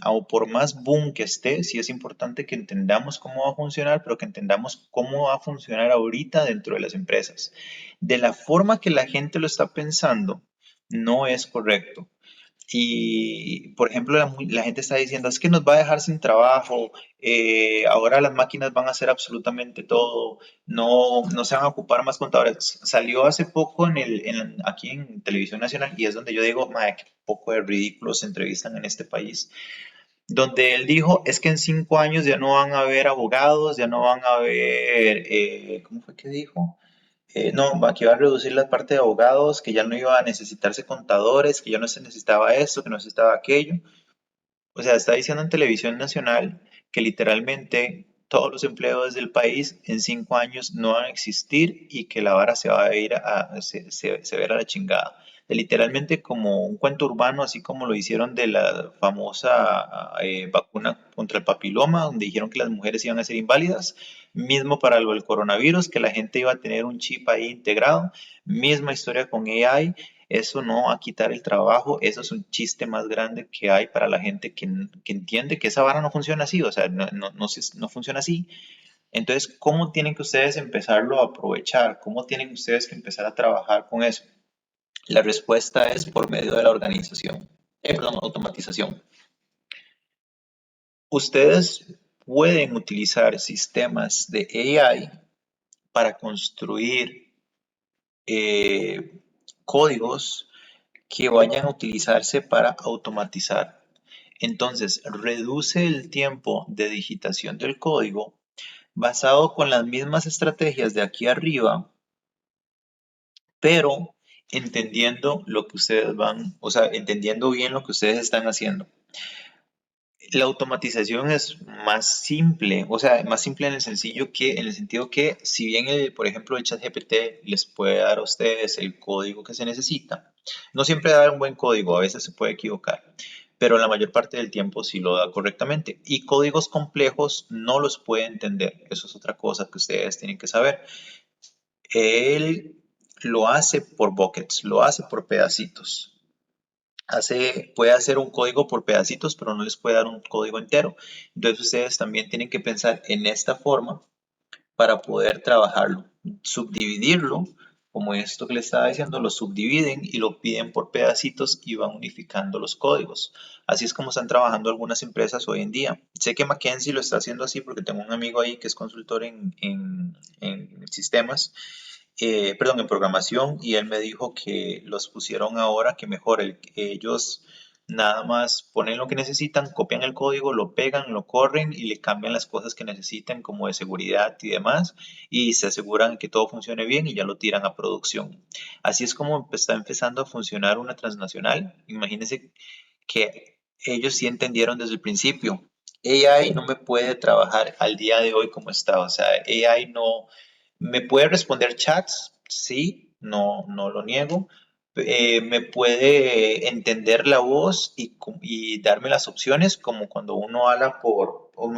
Speaker 1: o por más boom que esté, sí es importante que entendamos cómo va a funcionar, pero que entendamos cómo va a funcionar ahorita dentro de las empresas. De la forma que la gente lo está pensando, no es correcto. Y, por ejemplo, la gente está diciendo, es que nos va a dejar sin trabajo, ahora las máquinas van a hacer absolutamente todo, no se van a ocupar más contadores. Salió hace poco aquí en Televisión Nacional y es donde yo digo, madre, qué poco de ridículos se entrevistan en este país, donde él dijo, es que en 5 años ya no van a haber abogados, ya no van a haber, ¿cómo fue que dijo? No, aquí va a reducir la parte de abogados, que ya no iba a necesitarse contadores, que ya no se necesitaba esto, que no se necesitaba aquello. O sea, está diciendo en televisión nacional que literalmente todos los empleos del país en 5 años no van a existir y que la vara se va a ir se va a ir a la chingada. Literalmente como un cuento urbano, así como lo hicieron de la famosa vacuna contra el papiloma, donde dijeron que las mujeres iban a ser inválidas, mismo para lo del coronavirus, que la gente iba a tener un chip ahí integrado, misma historia con AI. Eso no va a quitar el trabajo, eso es un chiste más grande que hay para la gente que entiende que esa vara no funciona así, o sea, no funciona así. Entonces, ¿cómo tienen que ustedes empezarlo a aprovechar? ¿Cómo tienen ustedes que empezar a trabajar con eso? La respuesta es por medio de la organización, perdón, automatización. Ustedes pueden utilizar sistemas de AI para construir códigos que vayan a utilizarse para automatizar. Entonces, reduce el tiempo de digitación del código basado con las mismas estrategias de aquí arriba, pero entendiendo lo que ustedes van, o sea, entendiendo bien lo que ustedes están haciendo. La automatización es más simple, o sea, más simple en el en el sentido que, si bien por ejemplo, el ChatGPT les puede dar a ustedes el código que se necesita, no siempre da un buen código, a veces se puede equivocar, pero la mayor parte del tiempo sí lo da correctamente. Y códigos complejos no los puede entender. Eso es otra cosa que ustedes tienen que saber. Él lo hace por buckets, lo hace por pedacitos. Puede hacer un código por pedacitos, pero no les puede dar un código entero. Entonces ustedes también tienen que pensar en esta forma para poder trabajarlo, subdividirlo, como esto que le estaba diciendo, lo subdividen y lo piden por pedacitos y van unificando los códigos. Así es como están trabajando algunas empresas hoy en día. Sé que McKinsey lo está haciendo así porque tengo un amigo ahí que es consultor en sistemas, perdón, en programación, y él me dijo que los pusieron ahora que mejor ellos nada más ponen lo que necesitan, copian el código, lo pegan, lo corren y le cambian las cosas que necesitan como de seguridad y demás y se aseguran que todo funcione bien y ya lo tiran a producción. Así es como está empezando a funcionar una transnacional. Imagínense que ellos sí entendieron desde el principio. AI no me puede trabajar al día de hoy como está. O sea, AI no me puede responder chats, sí, no lo niego. Me puede entender la voz y darme las opciones, como cuando uno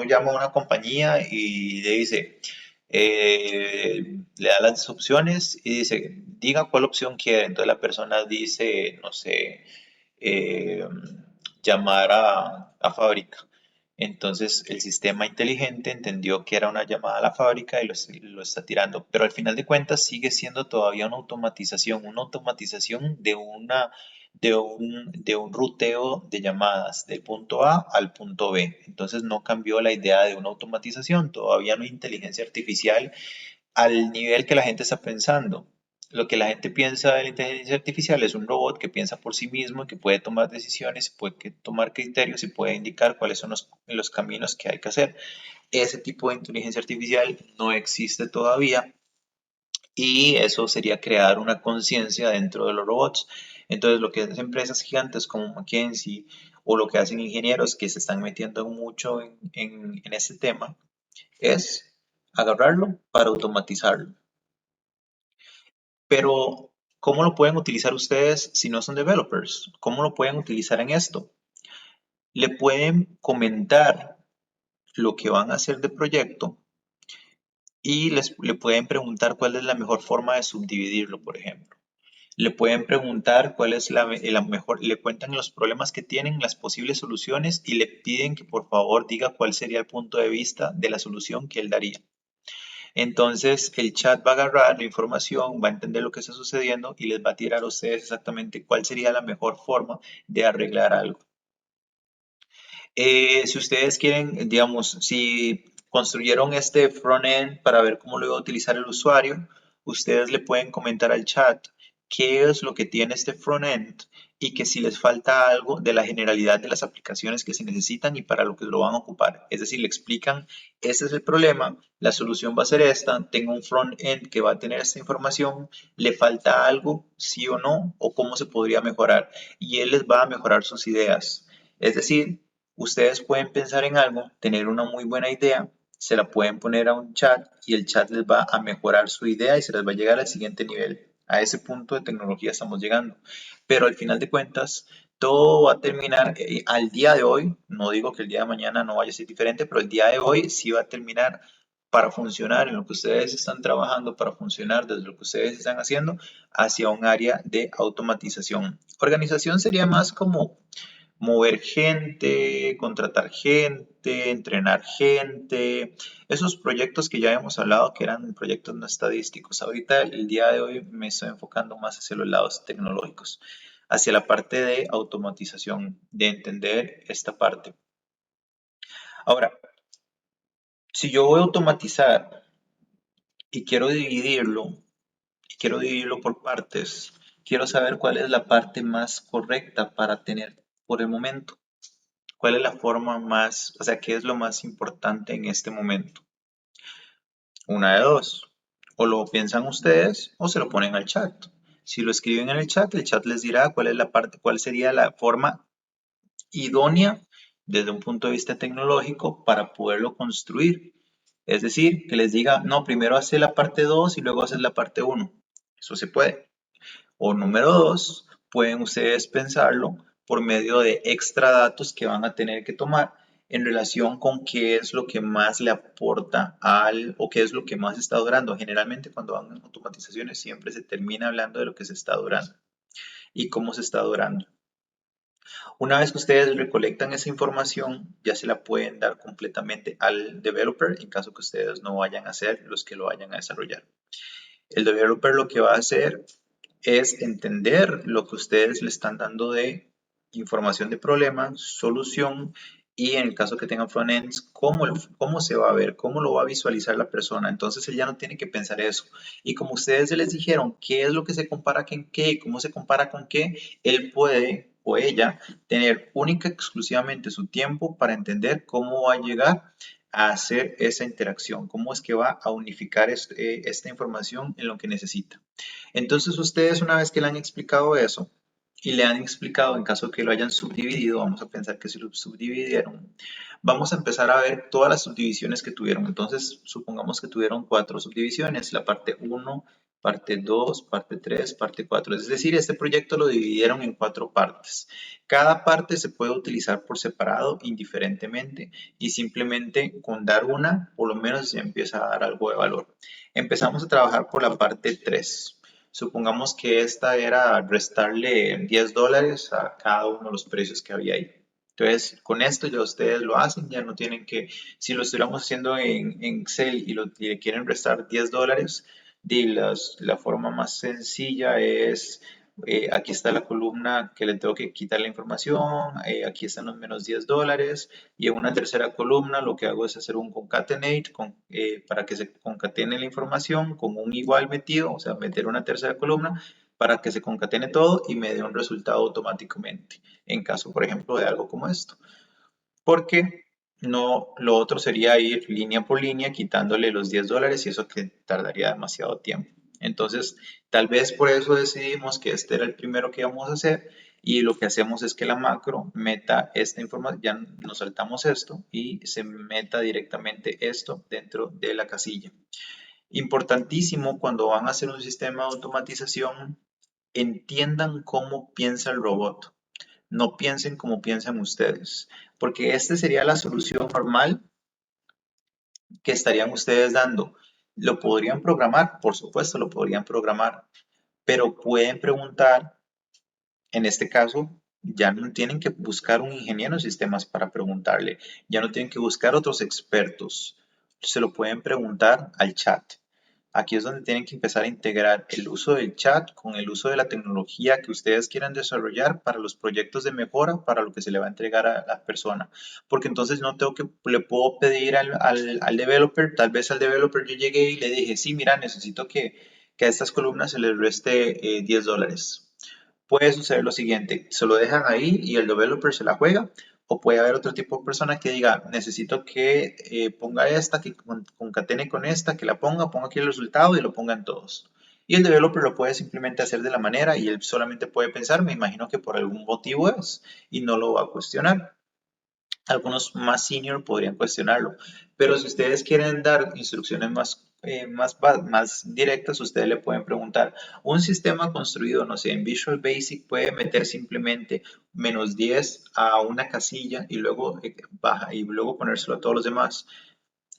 Speaker 1: llama a una compañía y le dice, le da las opciones y dice, diga cuál opción quiere. Entonces la persona dice, no sé, eh, llamar a fábrica. Entonces el sistema inteligente entendió que era una llamada a la fábrica y lo está tirando. Pero al final de cuentas sigue siendo todavía una automatización de un ruteo de llamadas del punto A al punto B. Entonces no cambió la idea de una automatización. Todavía no hay inteligencia artificial al nivel que la gente está pensando. Lo que la gente piensa de la inteligencia artificial es un robot que piensa por sí mismo, que puede tomar decisiones, puede tomar criterios y puede indicar cuáles son los caminos que hay que hacer. Ese tipo de inteligencia artificial no existe todavía y eso sería crear una conciencia dentro de los robots. Entonces, lo que hacen empresas gigantes como McKinsey o lo que hacen ingenieros que se están metiendo mucho en este tema es agarrarlo para automatizarlo. Pero, ¿cómo lo pueden utilizar ustedes si no son developers? ¿Cómo lo pueden utilizar en esto? Le pueden comentar lo que van a hacer de proyecto y le pueden preguntar cuál es la mejor forma de subdividirlo, por ejemplo. Le pueden preguntar cuál es la mejor, le cuentan los problemas que tienen, las posibles soluciones y le piden que por favor diga cuál sería el punto de vista de la solución que él daría. Entonces el chat va a agarrar la información, va a entender lo que está sucediendo y les va a tirar a ustedes exactamente cuál sería la mejor forma de arreglar algo. Si ustedes quieren, digamos, si construyeron este frontend para ver cómo lo iba a utilizar el usuario, ustedes le pueden comentar al chat qué es lo que tiene este frontend y que si les falta algo de la generalidad de las aplicaciones que se necesitan y para lo que lo van a ocupar. Es decir, le explican, este es el problema, la solución va a ser esta, tengo un frontend que va a tener esta información, le falta algo, sí o no, o cómo se podría mejorar. Y él les va a mejorar sus ideas. Es decir, ustedes pueden pensar en algo, tener una muy buena idea, se la pueden poner a un chat y el chat les va a mejorar su idea y se les va a llegar al siguiente nivel. A ese punto de tecnología estamos llegando. Pero al final de cuentas, todo va a terminar al día de hoy. No digo que el día de mañana no vaya a ser diferente, pero el día de hoy sí va a terminar para funcionar en lo que ustedes están trabajando, para funcionar desde lo que ustedes están haciendo, hacia un área de automatización. Organización sería más como mover gente, contratar gente, entrenar gente, esos proyectos que ya hemos hablado que eran proyectos no estadísticos. Ahorita, el día de hoy, me estoy enfocando más hacia los lados tecnológicos, hacia la parte de automatización, de entender esta parte. Ahora, si yo voy a automatizar y quiero dividirlo por partes, quiero saber cuál es la parte más correcta para tener por el momento. ¿Cuál es la forma más, o sea, qué es lo más importante en este momento? Una de dos. O lo piensan ustedes o se lo ponen al chat. Si lo escriben en el chat les dirá cuál es la parte, cuál sería la forma idónea desde un punto de vista tecnológico para poderlo construir. Es decir, que les diga, no, primero hace la parte 2 y luego haces la parte uno. Eso se puede. O número dos, pueden ustedes pensarlo por medio de extra datos que van a tener que tomar en relación con qué es lo que más le aporta al o qué es lo que más está durando. Generalmente cuando van en automatizaciones siempre se termina hablando de lo que se está durando y cómo se está durando. Una vez que ustedes recolectan esa información, ya se la pueden dar completamente al developer en caso que ustedes no vayan a ser los que lo vayan a desarrollar. El developer lo que va a hacer es entender lo que ustedes le están dando de información de problema, solución y en el caso que tengan frontends, cómo se va a ver, cómo lo va a visualizar la persona. Entonces él ya no tiene que pensar eso. Y como ustedes les dijeron qué es lo que se compara con qué, cómo se compara con qué, él puede o ella tener única y exclusivamente su tiempo para entender cómo va a llegar a hacer esa interacción, cómo es que va a unificar esta información en lo que necesita. Entonces ustedes una vez que le han explicado eso y le han explicado en caso que lo hayan subdividido, vamos a pensar que se lo subdividieron, vamos a empezar a ver todas las subdivisiones que tuvieron. Entonces supongamos que tuvieron 4 subdivisiones, la parte 1, parte 2, parte 3, parte 4. Es decir, este proyecto lo dividieron en 4 partes. Cada parte se puede utilizar por separado, indiferentemente, y simplemente con dar una, por lo menos ya empieza a dar algo de valor. Empezamos a trabajar por la parte 3. Supongamos que esta era restarle $10 a cada uno de los precios que había ahí. Entonces, con esto ya ustedes lo hacen, ya no tienen que, si lo estuviéramos haciendo en Excel y le quieren restar $10, la forma más sencilla es, aquí está la columna que le tengo que quitar la información, aquí están los menos $10, y en una tercera columna lo que hago es hacer un concatenate para que se concatene la información con un igual metido, o sea, meter una tercera columna para que se concatene todo y me dé un resultado automáticamente, en caso, por ejemplo, de algo como esto. ¿Por qué? No, lo otro sería ir línea por línea quitándole los $10 y eso que tardaría demasiado tiempo. Entonces, tal vez por eso decidimos que este era el primero que íbamos a hacer y lo que hacemos es que la macro meta esta información, ya nos saltamos esto y se meta directamente esto dentro de la casilla. Importantísimo cuando van a hacer un sistema de automatización, entiendan cómo piensa el robot. No piensen como piensan ustedes, porque esta sería la solución normal que estarían ustedes dando. ¿Lo podrían programar? Por supuesto, lo podrían programar, pero pueden preguntar, en este caso, ya no tienen que buscar un ingeniero en sistemas para preguntarle, ya no tienen que buscar otros expertos, se lo pueden preguntar al chat. Aquí es donde tienen que empezar a integrar el uso del chat con el uso de la tecnología que ustedes quieran desarrollar para los proyectos de mejora, para lo que se le va a entregar a la persona. Porque entonces no tengo que, le puedo pedir al developer, tal vez al developer yo llegué y le dije, sí, mira, necesito que a estas columnas se les reste $10. Puede suceder lo siguiente, se lo dejan ahí y el developer se la juega, o puede haber otro tipo de persona que diga, necesito que ponga esta, que concatene con esta, que la ponga aquí el resultado y lo pongan todos. Y el developer lo puede simplemente hacer de la manera y él solamente puede pensar, me imagino que por algún motivo es, y no lo va a cuestionar. Algunos más senior podrían cuestionarlo, pero si ustedes quieren dar instrucciones más directas, ustedes le pueden preguntar, un sistema construido, no sé, en Visual Basic puede meter simplemente -10 a una casilla y luego baja y luego ponérselo a todos los demás.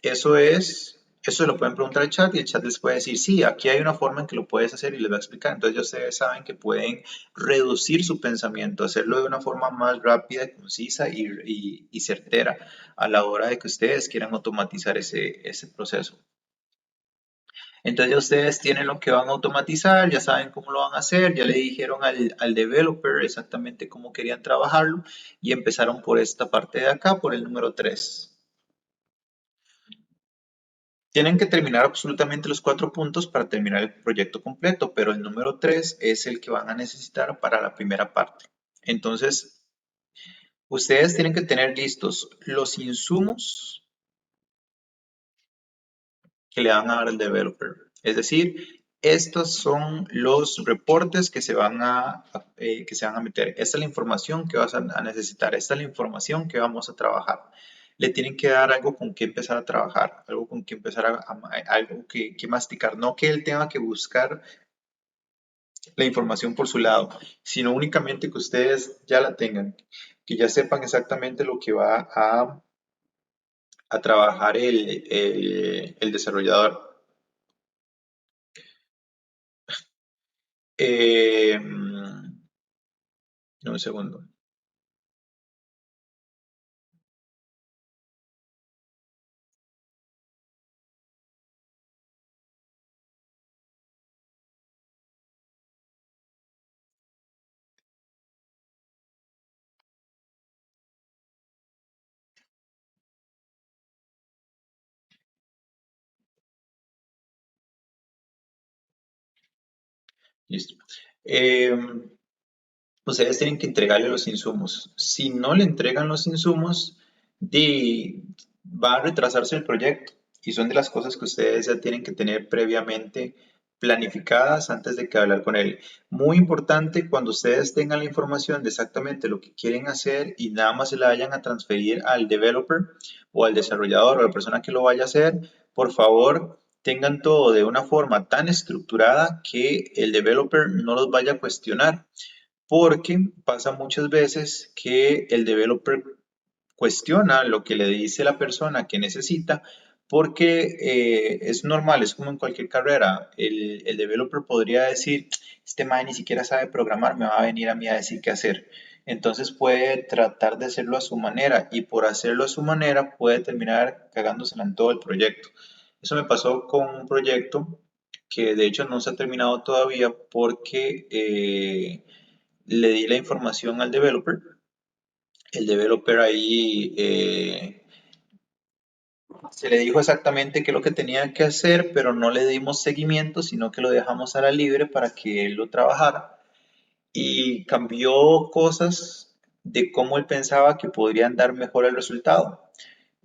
Speaker 1: Eso lo pueden preguntar al chat y el chat les puede decir, sí, aquí hay una forma en que lo puedes hacer y les va a explicar. Entonces ya ustedes saben que pueden reducir su pensamiento, hacerlo de una forma más rápida, concisa y certera a la hora de que ustedes quieran automatizar ese proceso. Entonces ya ustedes tienen lo que van a automatizar, ya saben cómo lo van a hacer, ya le dijeron al developer exactamente cómo querían trabajarlo y empezaron por esta parte de acá, por el número 3. Tienen que terminar absolutamente los 4 puntos para terminar el proyecto completo, pero el número 3 es el que van a necesitar para la primera parte. Entonces, ustedes tienen que tener listos los insumos que le van a dar al developer. Es decir, estos son los reportes que se van a meter. Esta es la información que vas a necesitar. Esta es la información que vamos a trabajar. Le tienen que dar algo con que empezar a trabajar, algo con que empezar algo que masticar. No que él tenga que buscar la información por su lado, sino únicamente que ustedes ya la tengan, que ya sepan exactamente lo que va a trabajar el desarrollador. Un segundo. Listo. Ustedes tienen que entregarle los insumos. Si no le entregan los insumos, va a retrasarse el proyecto. Y son de las cosas que ustedes ya tienen que tener previamente planificadas antes de que hablar con él. Muy importante cuando ustedes tengan la información de exactamente lo que quieren hacer y nada más se la vayan a transferir al developer o al desarrollador o a la persona que lo vaya a hacer, por favor, tengan todo de una forma tan estructurada que el developer no los vaya a cuestionar, porque pasa muchas veces que el developer cuestiona lo que le dice la persona que necesita, porque es normal, es como en cualquier carrera. El developer podría decir, este man ni siquiera sabe programar, me va a venir a mí a decir qué hacer. Entonces puede tratar de hacerlo a su manera y por hacerlo a su manera puede terminar cagándosela en todo el proyecto. Eso me pasó con un proyecto que de hecho no se ha terminado todavía porque le di la información al developer. El developer ahí se le dijo exactamente qué es lo que tenía que hacer, pero no le dimos seguimiento, sino que lo dejamos a la libre para que él lo trabajara. Y cambió cosas de cómo él pensaba que podrían dar mejor el resultado.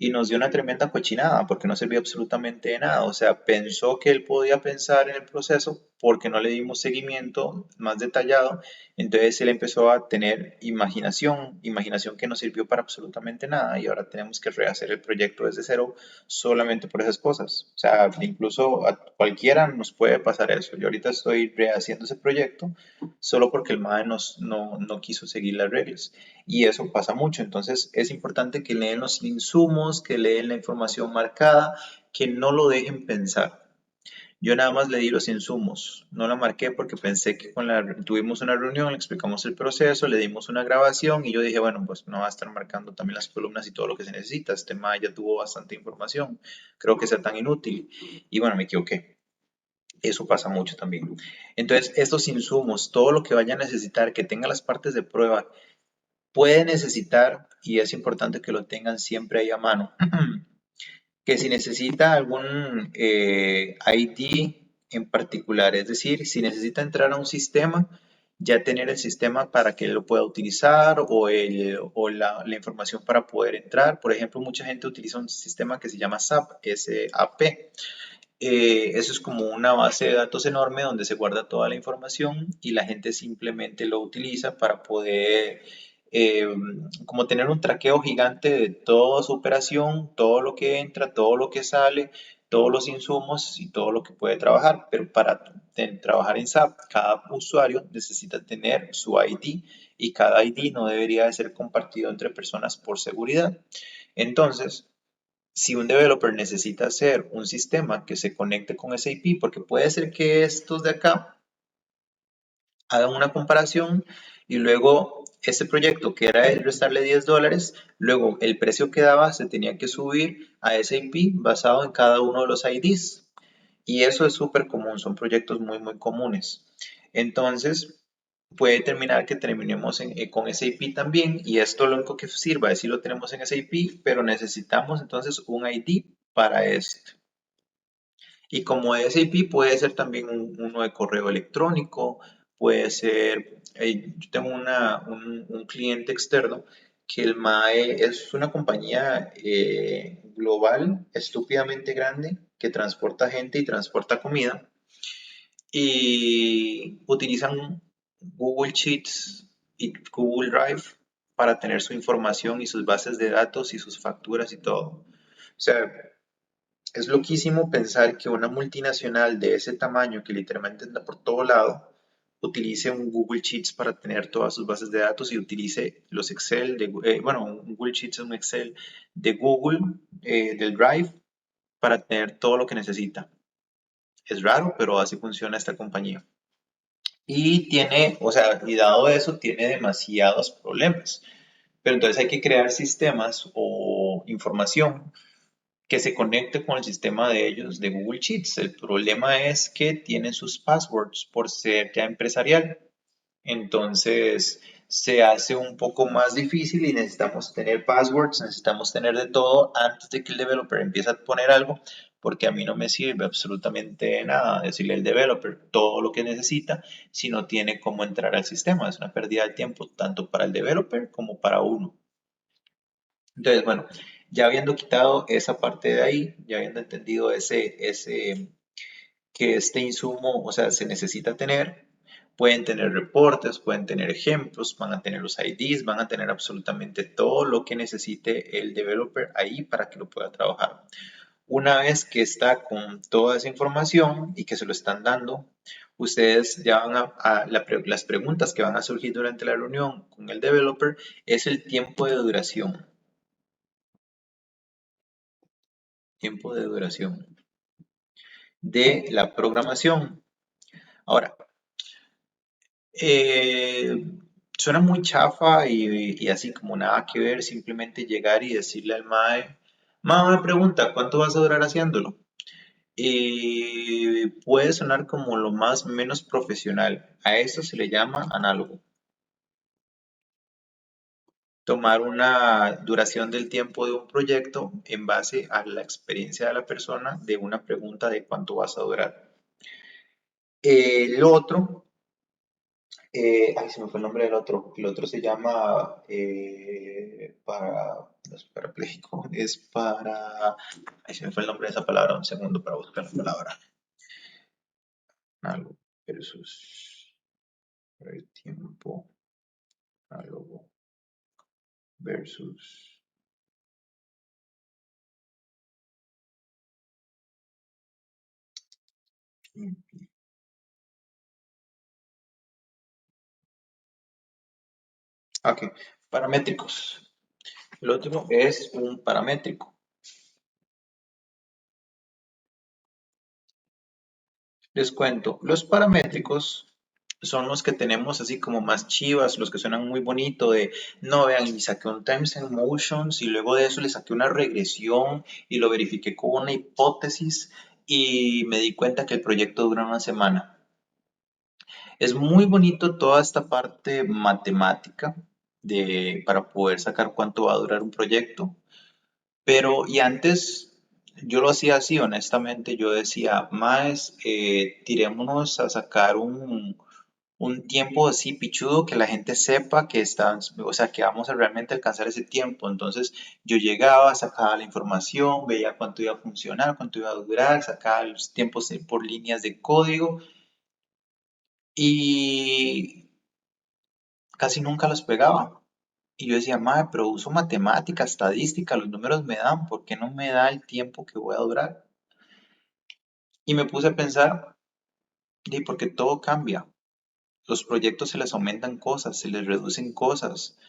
Speaker 1: y nos dio una tremenda cochinada porque no servía absolutamente de nada. O sea, pensó que él podía pensar en el proceso porque no le dimos seguimiento más detallado. Entonces él empezó a tener imaginación, imaginación que no sirvió para absolutamente nada y ahora tenemos que rehacer el proyecto desde cero solamente por esas cosas. O sea, incluso a cualquiera nos puede pasar eso. Yo ahorita estoy rehaciendo ese proyecto solo porque el MAE no quiso seguir las reglas. Y eso pasa mucho. Entonces es importante que leen los insumos, que leen la información marcada, que no lo dejen pensar. Yo nada más le di los insumos, no la marqué porque pensé que tuvimos una reunión, le explicamos el proceso, le dimos una grabación y yo dije, bueno, pues no va a estar marcando también las columnas y todo lo que se necesita. Este MAE ya tuvo bastante información, creo que sea tan inútil. Y bueno, me equivoqué. Eso pasa mucho también. Entonces, estos insumos, todo lo que vaya a necesitar, que tenga las partes de prueba, puede necesitar, y es importante que lo tengan siempre ahí a mano, que si necesita algún ID en particular, es decir, si necesita entrar a un sistema, ya tener el sistema para que lo pueda utilizar o la información para poder entrar. Por ejemplo, mucha gente utiliza un sistema que se llama SAP, SAP. Eso es como una base de datos enorme donde se guarda toda la información y la gente simplemente lo utiliza para poder eh, como tener un traqueo gigante de toda su operación, todo lo que entra, todo lo que sale, todos los insumos y todo lo que puede trabajar. Pero para trabajar en SAP, cada usuario necesita tener su ID y cada ID no debería de ser compartido entre personas por seguridad. Entonces, si un developer necesita hacer un sistema que se conecte con SAP, porque puede ser que estos de acá hagan una comparación y luego este proyecto que era el restarle $10, luego el precio que daba se tenía que subir a SAP basado en cada uno de los IDs. Y eso es súper común, son proyectos muy comunes. Entonces, puede terminar que terminemos con SAP también, y esto lo único que sirva es si lo tenemos en SAP, pero necesitamos entonces un ID para esto. Y como SAP puede ser también uno de correo electrónico, puede ser, yo tengo un cliente externo que el MAE es una compañía global, estúpidamente grande, que transporta gente y transporta comida, y utilizan Google Sheets y Google Drive para tener su información y sus bases de datos y sus facturas y todo. O sea, es loquísimo pensar que una multinacional de ese tamaño, que literalmente anda por todo lado, utilice un Google Sheets para tener todas sus bases de datos y utilice los Excel, bueno, un Google Sheets es un Excel de Google, del Drive, para tener todo lo que necesita. Es raro, pero así funciona esta compañía. Y tiene, o sea, y dado eso, tiene demasiados problemas. Pero entonces hay que crear sistemas o información que se conecte con el sistema de ellos de Google Sheets. El problema es que tienen sus passwords por ser ya empresarial. Entonces se hace un poco más difícil y necesitamos tener passwords, necesitamos tener de todo antes de que el developer empiece a poner algo, porque a mí no me sirve absolutamente nada decirle al developer todo lo que necesita si no tiene cómo entrar al sistema. Es una pérdida de tiempo tanto para el developer como para uno. Entonces, bueno, ya habiendo quitado esa parte de ahí, ya habiendo entendido que este insumo, o sea, se necesita tener, pueden tener reportes, pueden tener ejemplos, van a tener los IDs, van a tener absolutamente todo lo que necesite el developer ahí para que lo pueda trabajar. Una vez que está con toda esa información y que se lo están dando, ustedes ya van las preguntas que van a surgir durante la reunión con el developer es el tiempo de duración. Tiempo de duración de la programación. Ahora, eh, suena muy chafa y así como nada que ver, simplemente llegar y decirle al MAE, MAE me pregunta, ¿cuánto vas a durar haciéndolo? Puede sonar como lo más menos profesional. A eso se le llama análogo. Tomar una duración del tiempo de un proyecto en base a la experiencia de la persona de una pregunta de cuánto vas a durar. Lo otro Ay, se me fue el nombre del otro. El otro se llama no es parapléjico, es para. Ay, se me fue el nombre de esa palabra. Un segundo para buscar la palabra. Algo versus el tiempo. Algo versus. Ok, paramétricos. El otro es un paramétrico. Les cuento, los paramétricos son los que tenemos así como más chivas, los que suenan muy bonito de, no, vean, y saqué un Times and Motions y luego de eso le saqué una regresión y lo verifiqué con una hipótesis y me di cuenta que el proyecto dura una semana. Es muy bonito toda esta parte matemática para poder sacar cuánto va a durar un proyecto, pero y antes yo lo hacía así, honestamente, yo decía, más tirémonos a sacar un tiempo así pichudo que la gente sepa que está, o sea, que vamos a realmente alcanzar ese tiempo. Entonces yo llegaba, sacaba la información, veía cuánto iba a funcionar, cuánto iba a durar, sacaba los tiempos por líneas de código y casi nunca los pegaba. Y yo decía, madre, pero uso matemática, estadística, los números me dan, ¿por qué no me da el tiempo que voy a durar? Y me puse a pensar, ¿y porque todo cambia? Los proyectos se les aumentan cosas, se les reducen cosas.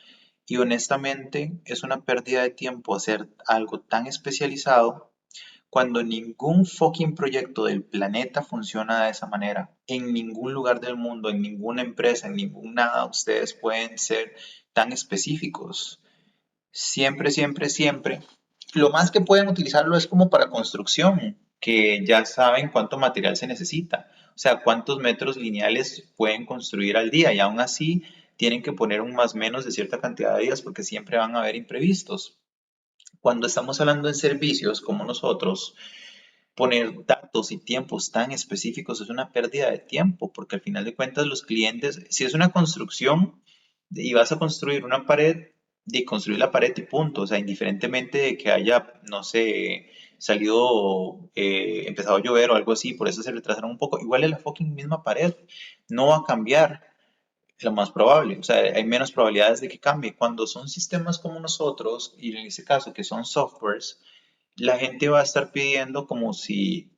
Speaker 1: Y honestamente es una pérdida de tiempo hacer algo tan especializado cuando ningún fucking proyecto del planeta funciona de esa manera. En ningún lugar del mundo, en ninguna empresa, en ningún nada, ustedes pueden ser tan específicos. Siempre, siempre, siempre. Lo más que pueden utilizarlo es como para construcción, que ya saben cuánto material se necesita, o sea, cuántos metros lineales pueden construir al día y aún así tienen que poner un más menos de cierta cantidad de días porque siempre van a haber imprevistos. Cuando estamos hablando en servicios como nosotros, poner datos y tiempos tan específicos es una pérdida de tiempo, porque al final de cuentas los clientes, si es una construcción y vas a construir una pared, de construir la pared y punto, o sea, indiferentemente de que haya, no sé, salido, empezado a llover o algo así, por eso se retrasaron un poco, igual es la fucking misma pared, no va a cambiar, lo más probable, o sea, hay menos probabilidades de que cambie. Cuando son sistemas como nosotros, y en este caso que son softwares, la gente va a estar pidiendo como si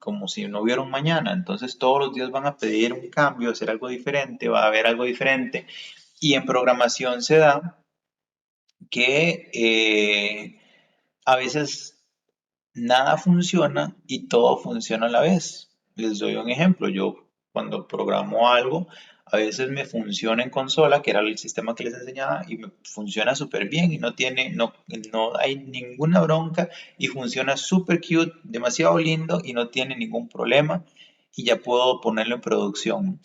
Speaker 1: no hubiera un mañana. Entonces todos los días van a pedir un cambio, hacer algo diferente, va a haber algo diferente. Y en programación se da que a veces nada funciona y todo funciona a la vez. Les doy un ejemplo. Yo cuando programo algo, a veces me funciona en consola, que era el sistema que les enseñaba, y me funciona súper bien y no hay ninguna bronca y funciona súper cute, demasiado lindo y no tiene ningún problema y ya puedo ponerlo en producción.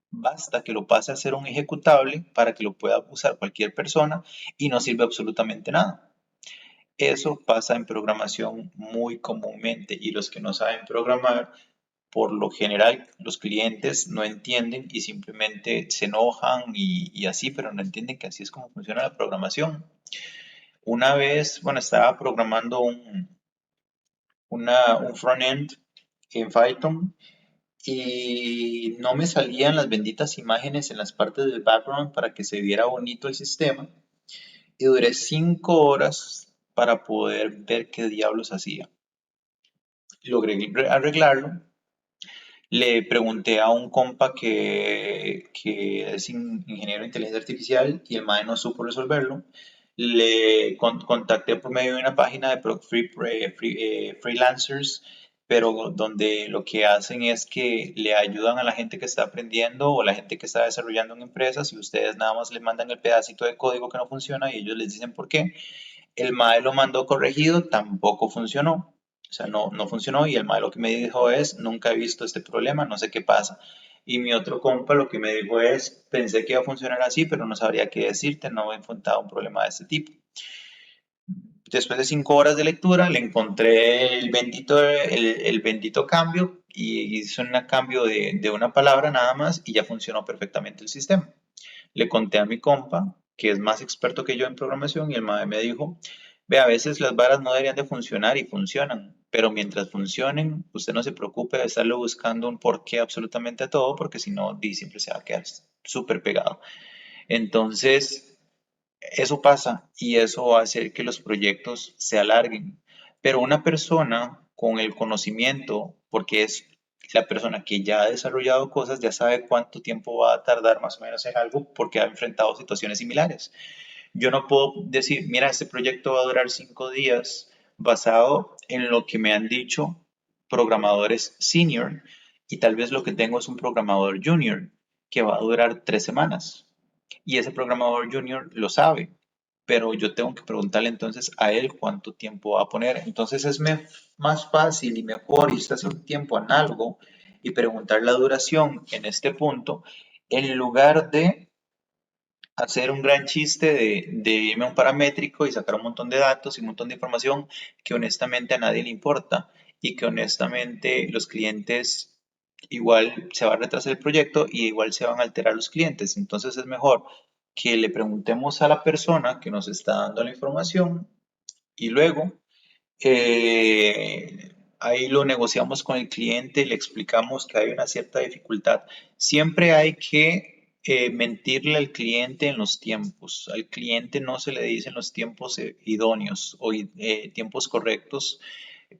Speaker 1: Basta que lo pase a ser un ejecutable para que lo pueda usar cualquier persona y no sirve absolutamente nada. Eso pasa en programación muy comúnmente y los que no saben programar, por lo general, los clientes no entienden y simplemente se enojan y así, pero no entienden que así es como funciona la programación. Una vez, bueno, estaba programando un front-end en Python y no me salían las benditas imágenes en las partes del background para que se viera bonito el sistema y duré 5 horas para poder ver qué diablos hacía. Logré arreglarlo. Le pregunté a un compa que es ingeniero de inteligencia artificial y el MAE no supo resolverlo. Le contacté por medio de una página de freelancers, pero donde lo que hacen es que le ayudan a la gente que está aprendiendo o la gente que está desarrollando en empresas y ustedes nada más le mandan el pedacito de código que no funciona y ellos les dicen por qué. El MAE lo mandó corregido, tampoco funcionó. O sea, no funcionó y el MAE lo que me dijo es, nunca he visto este problema, no sé qué pasa. Y mi otro compa lo que me dijo es, pensé que iba a funcionar así, pero no sabría qué decirte, no he enfrentado un problema de este tipo. Después de 5 horas de lectura, le encontré el bendito cambio y hice un cambio de una palabra nada más y ya funcionó perfectamente el sistema. Le conté a mi compa, que es más experto que yo en programación, y el mae me dijo, ve, a veces las varas no deberían de funcionar y funcionan, pero mientras funcionen, usted no se preocupe de estarle buscando un porqué absolutamente a todo, porque si no, siempre se va a quedar súper pegado. Entonces, eso pasa y eso va a hacer que los proyectos se alarguen. Pero una persona con el conocimiento, porque es la persona que ya ha desarrollado cosas, ya sabe cuánto tiempo va a tardar más o menos en algo porque ha enfrentado situaciones similares. Yo no puedo decir, mira, este proyecto va a durar 5 días basado en lo que me han dicho programadores senior y tal vez lo que tengo es un programador junior que va a durar 3 semanas y ese programador junior lo sabe, pero yo tengo que preguntarle entonces a él cuánto tiempo va a poner. Entonces es más fácil y mejor irse hace un tiempo análogo y preguntar la duración en este punto en lugar de hacer un gran chiste de irme a un paramétrico y sacar un montón de datos y un montón de información que honestamente a nadie le importa y que honestamente los clientes igual se va a retrasar el proyecto y igual se van a alterar los clientes. Entonces es mejor que le preguntemos a la persona que nos está dando la información y luego ahí lo negociamos con el cliente, le explicamos que hay una cierta dificultad. Siempre hay que mentirle al cliente en los tiempos. Al cliente no se le dicen los tiempos idóneos o tiempos correctos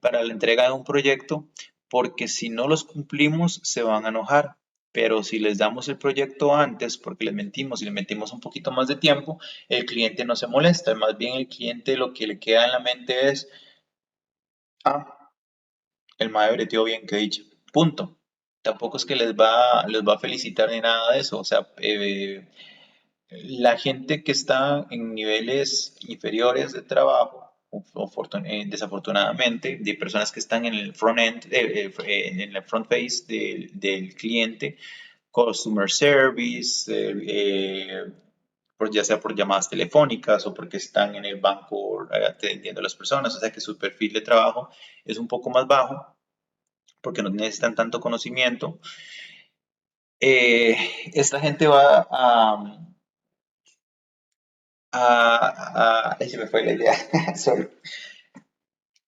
Speaker 1: para la entrega de un proyecto, porque si no los cumplimos se van a enojar. Pero si les damos el proyecto antes, porque les mentimos y les mentimos un poquito más de tiempo, el cliente no se molesta. Más bien el cliente lo que le queda en la mente es, ah, el mae breteó bien, que dicho. Punto. Tampoco es que les va a felicitar ni nada de eso. O sea, la gente que está en niveles inferiores de trabajo, desafortunadamente, de personas que están en el front end, en la front face del cliente, customer service, ya sea por llamadas telefónicas o porque están en el banco atendiendo a las personas, o sea que su perfil de trabajo es un poco más bajo porque no necesitan tanto conocimiento. Esta gente va ahí se me fue la idea, sorry.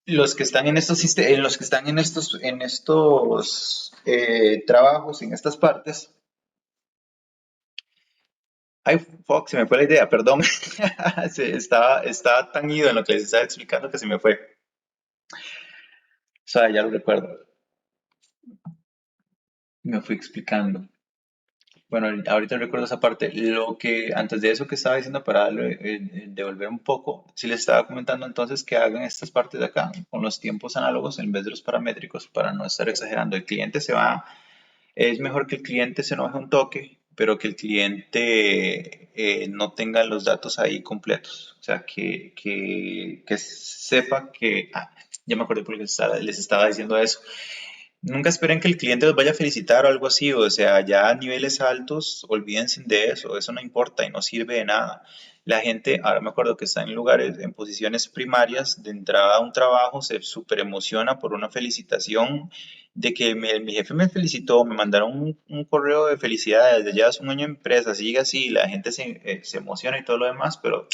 Speaker 1: Los que están en estos, los que están en estos trabajos, en estas partes, ay, fuck, se me fue la idea, perdón. Estaba tan ido en lo que les estaba explicando que se me fue. O sea, ya lo recuerdo. Me fui explicando. Bueno, ahorita recuerdo esa parte. Lo que antes de eso que estaba diciendo para devolver un poco, sí les estaba comentando entonces que hagan estas partes de acá con los tiempos análogos en vez de los paramétricos para no estar exagerando. El cliente se va, es mejor que el cliente se enoje un toque, pero que el cliente no tenga los datos ahí completos. O sea, que sepa que, ya me acordé porque les estaba diciendo eso. Nunca esperen que el cliente los vaya a felicitar o algo así, o sea, ya a niveles altos, olvídense de eso no importa y no sirve de nada. La gente, ahora me acuerdo que está en lugares, en posiciones primarias de entrada a un trabajo, se súper emociona por una felicitación de que mi jefe me felicitó, me mandaron un correo de felicidades, de ya hace un año en empresa, sigue así, la gente se emociona y todo lo demás, pero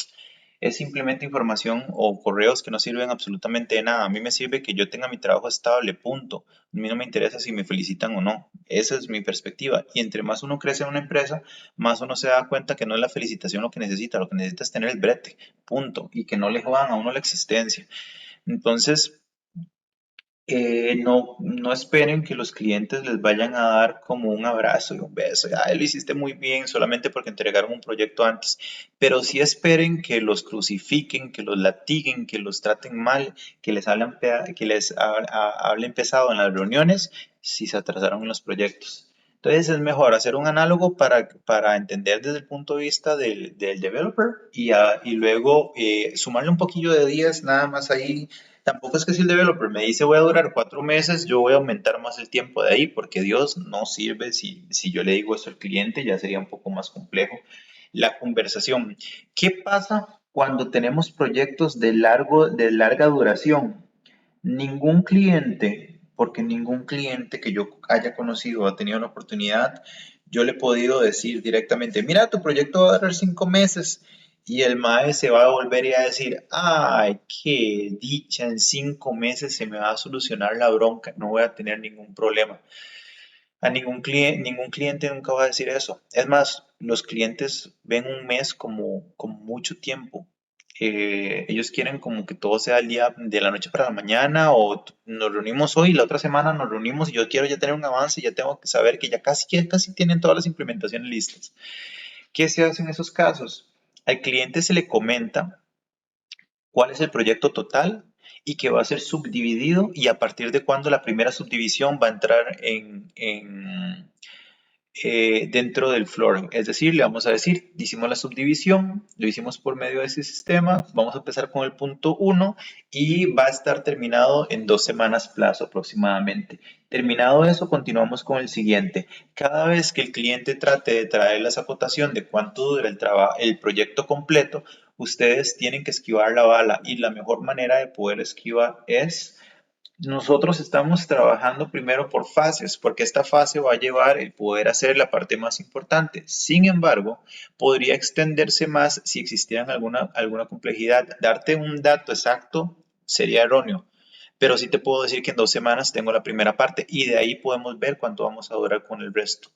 Speaker 1: es simplemente información o correos que no sirven absolutamente de nada. A mí me sirve que yo tenga mi trabajo estable, punto. A mí no me interesa si me felicitan o no. Esa es mi perspectiva. Y entre más uno crece en una empresa, más uno se da cuenta que no es la felicitación lo que necesita es tener el brete, punto. Y que no le jodan a uno la existencia. Entonces, no esperen que los clientes les vayan a dar como un abrazo y un beso. Ay, lo hiciste muy bien solamente porque entregaron un proyecto antes. Pero sí esperen que los crucifiquen, que los latiguen, que los traten mal, que les hablen pesado en las reuniones si se atrasaron en los proyectos. Entonces es mejor hacer un análogo para entender desde el punto de vista del developer y luego sumarle un poquillo de días nada más ahí. Tampoco es que si el developer me dice voy a durar 4 meses, yo voy a aumentar más el tiempo de ahí, porque Dios no sirve si yo le digo eso al cliente, ya sería un poco más complejo la conversación. ¿Qué pasa cuando tenemos proyectos de larga duración? Ningún cliente, porque ningún cliente que yo haya conocido ha tenido la oportunidad, yo le he podido decir directamente, mira, tu proyecto va a durar 5 meses. Y el mae se va a volver y a decir, ay, qué dicha, en 5 meses se me va a solucionar la bronca, no voy a tener ningún problema. A ningún cliente nunca va a decir eso. Es más, los clientes ven un mes como mucho tiempo. Ellos quieren como que todo sea el día de la noche para la mañana o nos reunimos hoy, la otra semana nos reunimos y yo quiero ya tener un avance, ya tengo que saber que ya casi tienen todas las implementaciones listas. ¿Qué se hace en esos casos? Al cliente se le comenta cuál es el proyecto total y que va a ser subdividido y a partir de cuándo la primera subdivisión va a entrar dentro del floor. Es decir, le vamos a decir, hicimos la subdivisión, lo hicimos por medio de ese sistema, vamos a empezar con el punto 1 y va a estar terminado en 2 semanas plazo aproximadamente. Terminado eso, continuamos con el siguiente. Cada vez que el cliente trate de traer la acotación de cuánto dura el proyecto completo, ustedes tienen que esquivar la bala y la mejor manera de poder esquivar es nosotros estamos trabajando primero por fases, porque esta fase va a llevar el poder hacer la parte más importante. Sin embargo, podría extenderse más si existiera alguna complejidad. Darte un dato exacto sería erróneo, pero sí te puedo decir que en 2 semanas tengo la primera parte y de ahí podemos ver cuánto vamos a durar con el resto.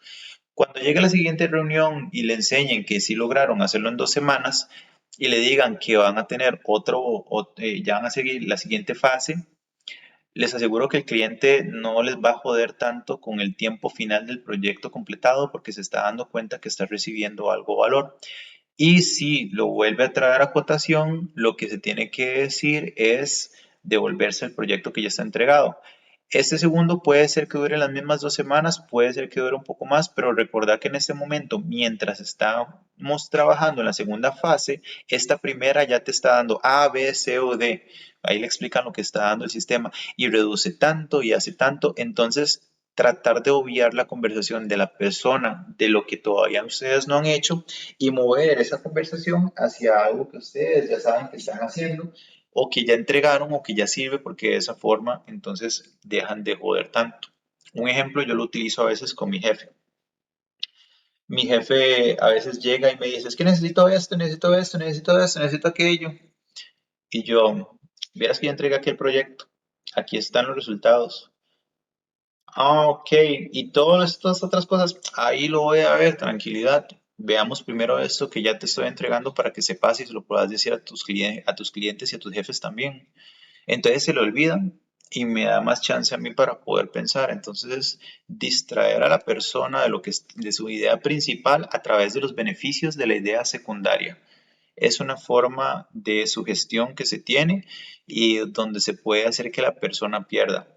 Speaker 1: Cuando llegue la siguiente reunión y le enseñen que sí lograron hacerlo en 2 semanas y le digan que van a tener ya van a seguir la siguiente fase, les aseguro que el cliente no les va a joder tanto con el tiempo final del proyecto completado porque se está dando cuenta que está recibiendo algo valor. Y si lo vuelve a traer a cotación, lo que se tiene que decir es devolverse el proyecto que ya está entregado. Este segundo puede ser que dure las mismas 2 semanas, puede ser que dure un poco más, pero recordad que en este momento, mientras estamos trabajando en la segunda fase, esta primera ya te está dando A, B, C o D. Ahí le explican lo que está dando el sistema y reduce tanto y hace tanto. Entonces, tratar de obviar la conversación de la persona de lo que todavía ustedes no han hecho y mover esa conversación hacia algo que ustedes ya saben que están haciendo o que ya entregaron o que ya sirve porque de esa forma entonces dejan de joder tanto. Un ejemplo yo lo utilizo a veces con mi jefe. Mi jefe a veces llega y me dice, es que necesito esto, necesito esto, necesito esto, necesito aquello. Y yo, vieras que ya entregué aquí el proyecto, aquí están los resultados. Ah, ok. Y todas estas otras cosas, ahí lo voy a ver, tranquilidad. Veamos primero esto que ya te estoy entregando para que sepas y se lo puedas decir a tus clientes y a tus jefes también. Entonces se le olvida y me da más chance a mí para poder pensar. Entonces, distraer a la persona de su idea principal a través de los beneficios de la idea secundaria. Es una forma de sugestión que se tiene y donde se puede hacer que la persona pierda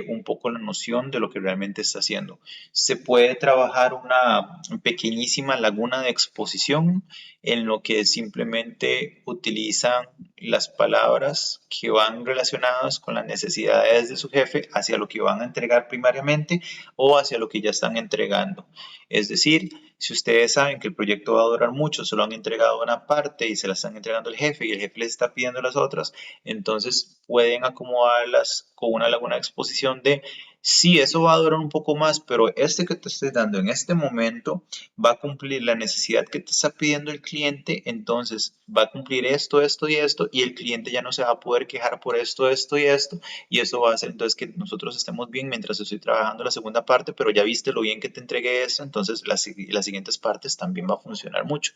Speaker 1: un poco la noción de lo que realmente está haciendo. Se puede trabajar una pequeñísima laguna de exposición en lo que simplemente utilizan las palabras que van relacionadas con las necesidades de su jefe hacia lo que van a entregar primariamente o hacia lo que ya están entregando. Es decir, si ustedes saben que el proyecto va a durar mucho, solo han entregado una parte y se la están entregando el jefe y el jefe les está pidiendo las otras, entonces pueden acomodarlas con una laguna de exposición de, sí, eso va a durar un poco más, pero este que te estoy dando en este momento va a cumplir la necesidad que te está pidiendo el cliente, entonces va a cumplir esto, esto y esto, y el cliente ya no se va a poder quejar por esto, esto y esto, y eso va a hacer entonces que nosotros estemos bien mientras estoy trabajando la segunda parte, pero ya viste lo bien que te entregué esto, entonces las siguientes partes también va a funcionar mucho.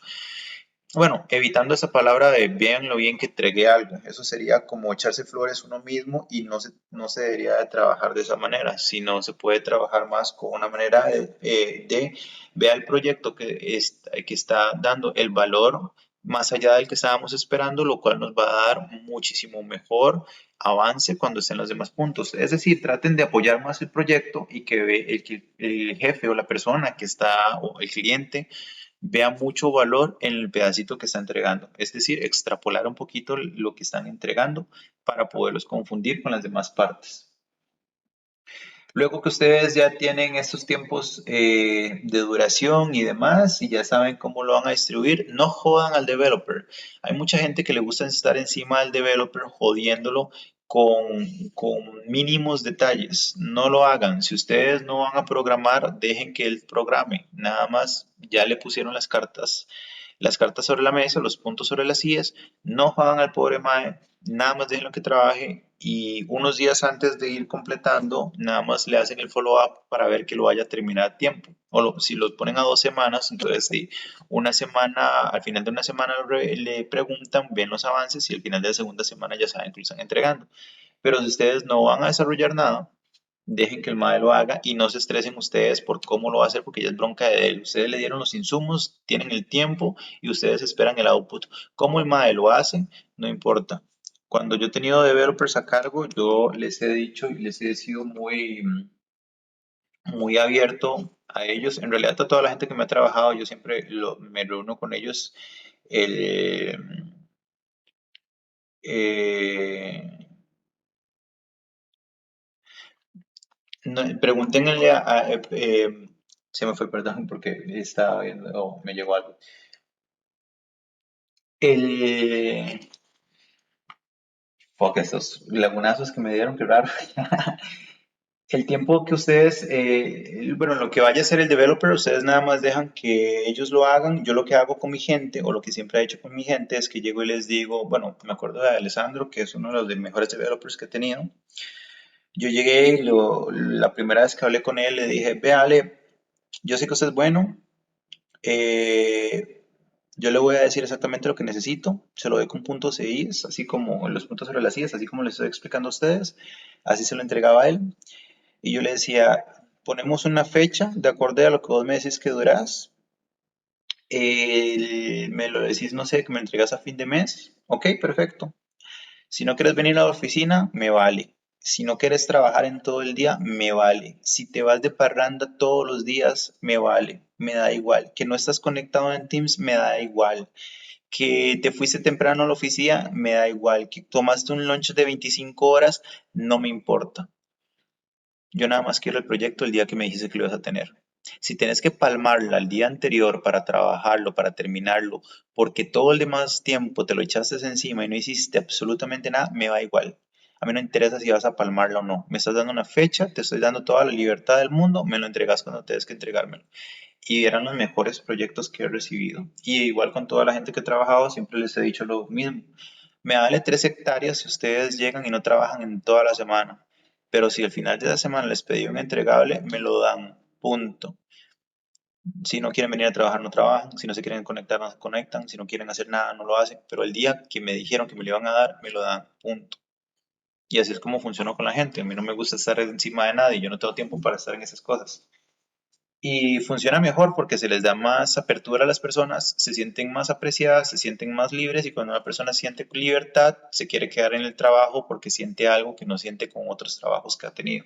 Speaker 1: Bueno, evitando esa palabra de vean lo bien que entregué algo, eso sería como echarse flores uno mismo y no se debería de trabajar de esa manera, sino se puede trabajar más con una manera de vea el proyecto que está dando el valor más allá del que estábamos esperando, lo cual nos va a dar muchísimo mejor avance cuando estén los demás puntos. Es decir, traten de apoyar más el proyecto y que el jefe o la persona que está, o el cliente, vea mucho valor en el pedacito que está entregando. Es decir, extrapolar un poquito lo que están entregando para poderlos confundir con las demás partes. Luego que ustedes ya tienen estos tiempos de duración y demás y ya saben cómo lo van a distribuir, no jodan al developer. Hay mucha gente que le gusta estar encima del developer jodiéndolo con mínimos detalles. No lo hagan. Si ustedes no van a programar, dejen que él programe. Nada más ya le pusieron las cartas sobre la mesa, los puntos sobre las sillas. No jodan al pobre Mae, nada más déjenlo que trabaje y unos días antes de ir completando, nada más le hacen el follow-up para ver que lo vaya a terminar a tiempo. Si lo ponen a 2 semanas, entonces sí, una semana, al final de una semana le preguntan, ven los avances y al final de la segunda semana ya saben que lo están entregando. Pero si ustedes no van a desarrollar nada, dejen que el MAE lo haga y no se estresen ustedes por cómo lo va a hacer porque ya es bronca de él. Ustedes le dieron los insumos, tienen el tiempo y ustedes esperan el output. Cómo el MAE lo hace, no importa. Cuando yo he tenido developers a cargo, yo les he dicho y les he sido muy abierto a ellos. En realidad, a toda la gente que me ha trabajado, yo siempre me reúno con ellos. El, eh, no, pregúntenle se me fue, perdón, porque estaba viendo, me llegó algo. El, fuck, estos lagunazos que me dieron, qué raro. El tiempo que ustedes, bueno, lo que vaya a hacer el developer, ustedes nada más dejan que ellos lo hagan. Yo lo que hago con mi gente, o lo que siempre he hecho con mi gente, es que llego y les digo, bueno, me acuerdo de Alessandro, que es uno de los mejores developers que he tenido. Yo llegué y la primera vez que hablé con él le dije, ve Ale, yo sé que usted es bueno, eh, yo le voy a decir exactamente lo que necesito, se lo doy con puntos e is, así como los puntos sobre las sillas, así como les estoy explicando a ustedes, así se lo entregaba a él. Y yo le decía, ponemos una fecha de acuerdo a lo que vos me decís que durás. Me lo decís, no sé, que me entregas a fin de mes. Ok, perfecto. Si no quieres venir a la oficina, me vale. Si no quieres trabajar en todo el día, me vale. Si te vas de parranda todos los días, me vale. Me da igual. Que no estás conectado en Teams, me da igual. Que te fuiste temprano a la oficina, me da igual. Que tomaste un lunch de 25 horas, no me importa. Yo nada más quiero el proyecto el día que me dijiste que lo ibas a tener. Si tienes que palmarla el día anterior para trabajarlo, para terminarlo, porque todo el demás tiempo te lo echaste encima y no hiciste absolutamente nada, me va igual. A mí no me interesa si vas a palmarla o no. Me estás dando una fecha, te estoy dando toda la libertad del mundo, me lo entregas cuando tengas que entregármelo. Y eran los mejores proyectos que he recibido. Y igual con toda la gente que he trabajado, siempre les he dicho lo mismo. Me vale 3 hectáreas si ustedes llegan y no trabajan en toda la semana. Pero si al final de la semana les pedí un entregable, me lo dan. Punto. Si no quieren venir a trabajar, no trabajan. Si no se quieren conectar, no se conectan. Si no quieren hacer nada, no lo hacen. Pero el día que me dijeron que me lo iban a dar, me lo dan. Punto. Y así es como funcionó con la gente. A mí no me gusta estar encima de nadie. Yo no tengo tiempo para estar en esas cosas. Y funciona mejor porque se les da más apertura a las personas, se sienten más apreciadas, se sienten más libres y cuando una persona siente libertad, se quiere quedar en el trabajo porque siente algo que no siente con otros trabajos que ha tenido.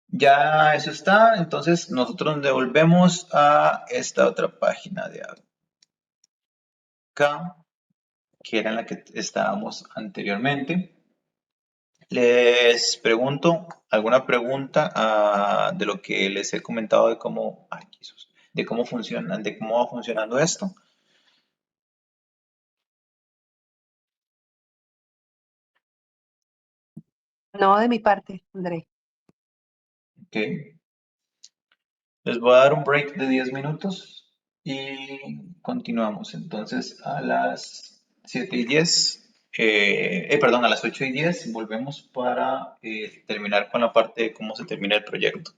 Speaker 1: Ya eso está, entonces nosotros nos devolvemos a esta otra página de acá, que era en la que estábamos anteriormente. Les pregunto alguna pregunta de lo que les he comentado de cómo, ay, Jesús, de cómo funcionan, de cómo va funcionando esto.
Speaker 3: No de mi parte, André.
Speaker 1: Ok. Les voy a dar un break de 10 minutos y continuamos. Entonces a las 7:10, perdón, a las 8:10 volvemos para terminar con la parte de cómo se termina el proyecto.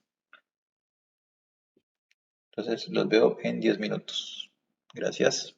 Speaker 1: Entonces los veo en 10 minutos. Gracias.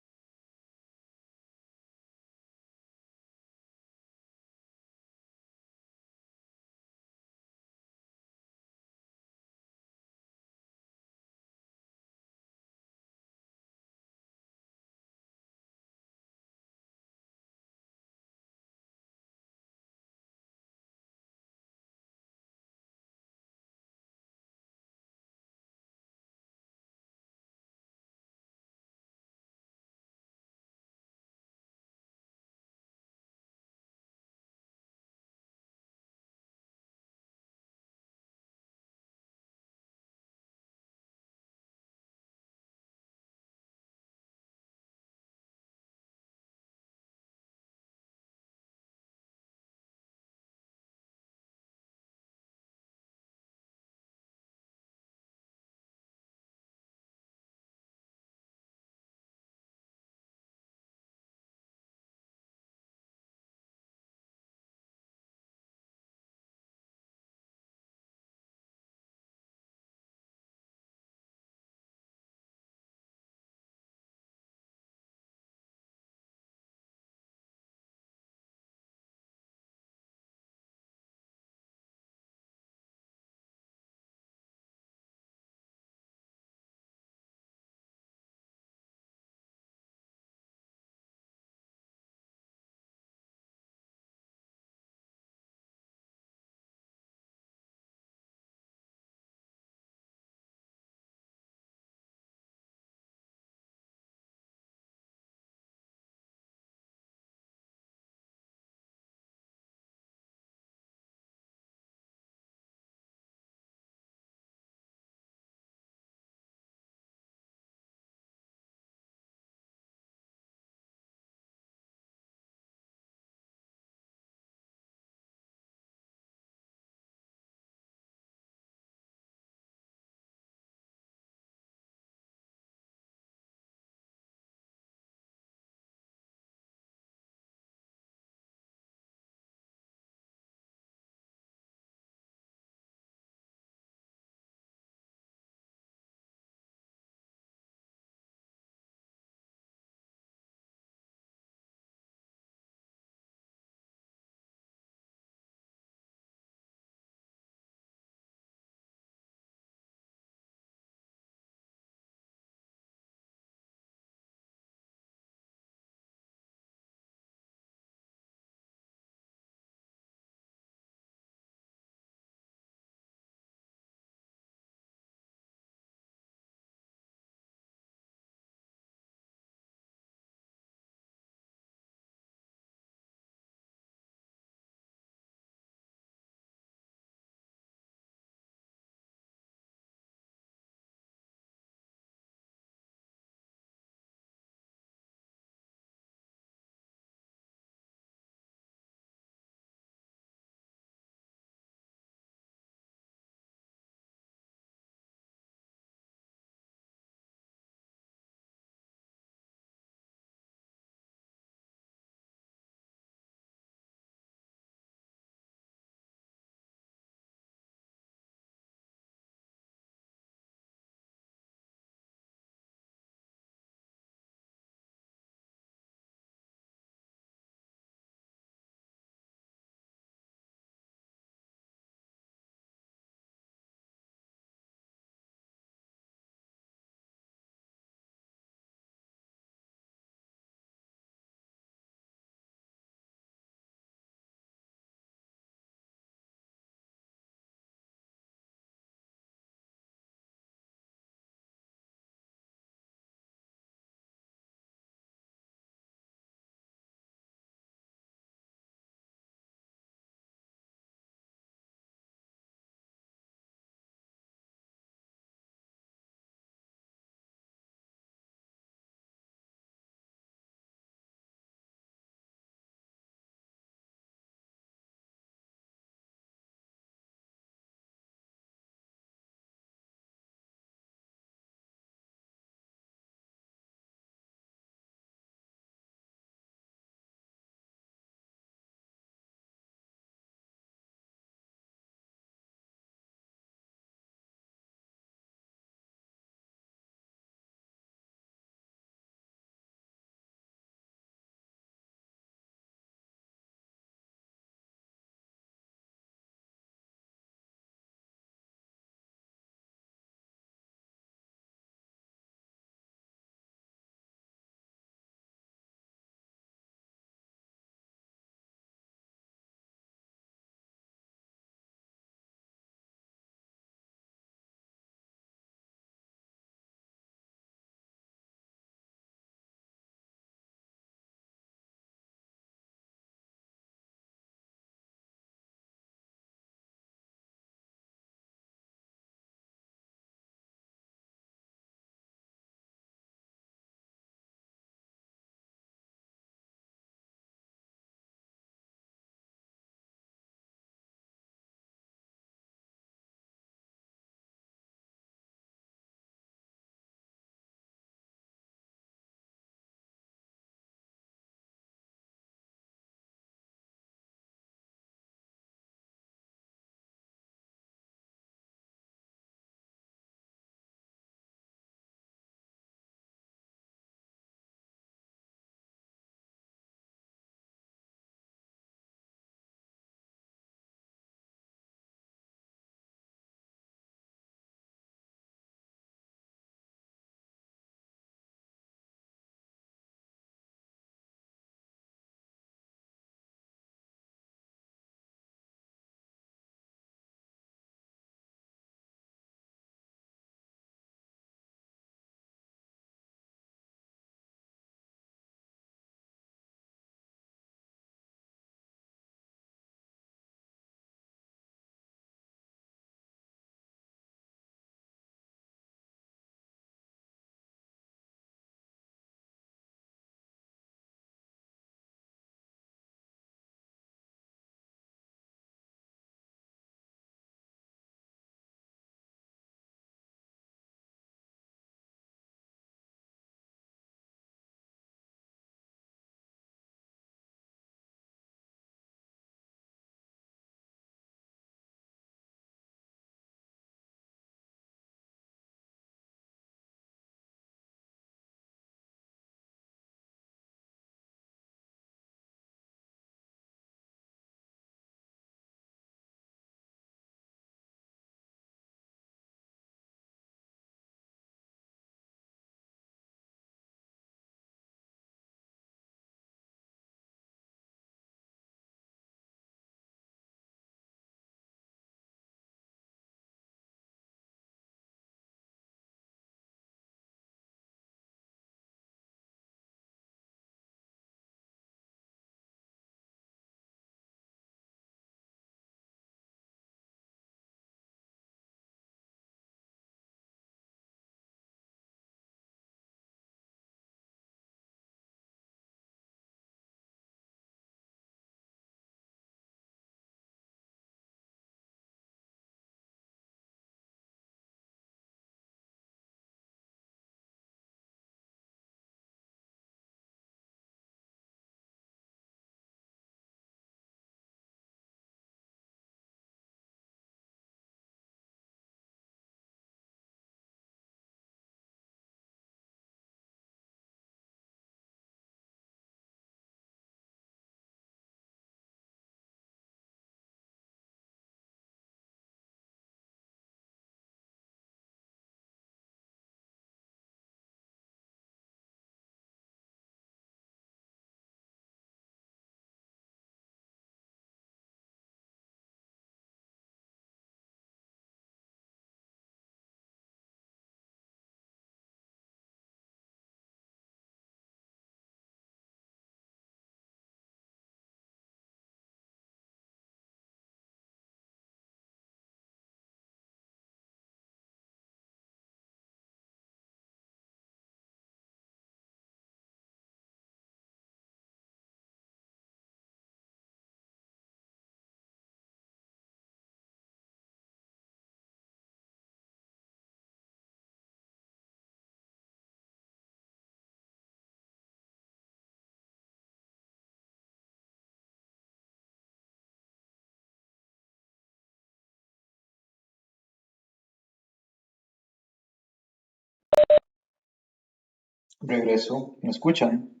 Speaker 1: Regreso, ¿me escuchan?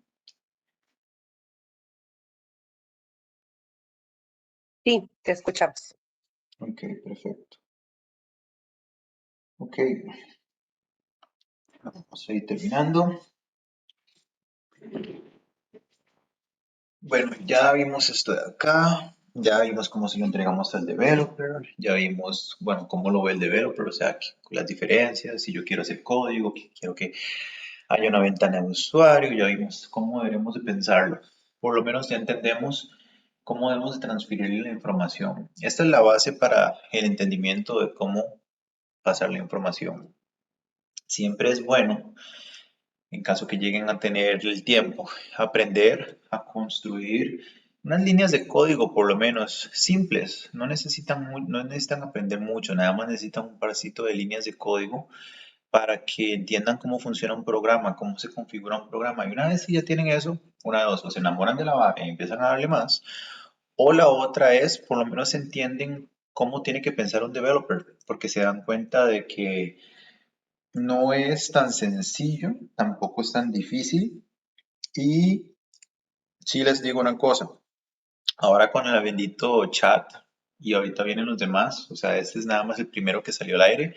Speaker 3: Sí, te escuchamos.
Speaker 1: Ok, perfecto. Ok, vamos a ir terminando. Bueno, ya vimos esto de acá, ya vimos cómo se lo entregamos al developer, ya vimos, bueno, cómo lo ve el developer, o sea, las diferencias, si yo quiero hacer código, que quiero que haya una ventana de usuario, ya vimos cómo deberemos de pensarlo. Por lo menos ya entendemos cómo debemos de transferir la información. Esta es la base para el entendimiento de cómo pasar la información. Siempre es bueno, en caso que lleguen a tener el tiempo, aprender a construir unas líneas de código por lo menos simples. No necesitan aprender mucho, nada más necesitan un parcito de líneas de código para que entiendan cómo funciona un programa, cómo se configura un programa. Y una vez que ya tienen eso, una de dos, o se enamoran de la vara y empiezan a darle más, o la otra es, por lo menos entienden cómo tiene que pensar un developer, porque se dan cuenta de que no es tan sencillo, tampoco es tan difícil. Y sí les digo una cosa, ahora con el bendito chat y ahorita vienen los demás, o sea, este es nada más el primero que salió al aire.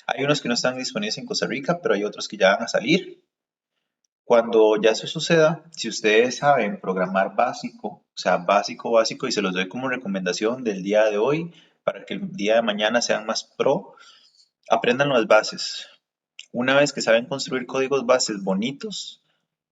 Speaker 1: Hay unos que no están disponibles en Costa Rica, pero hay otros que ya van a salir. Cuando ya eso suceda, si ustedes saben programar básico, o sea, básico, básico, y se los doy como recomendación del día de hoy, para que el día de mañana sean más pro, aprendan las bases. Una vez que saben construir códigos bases bonitos,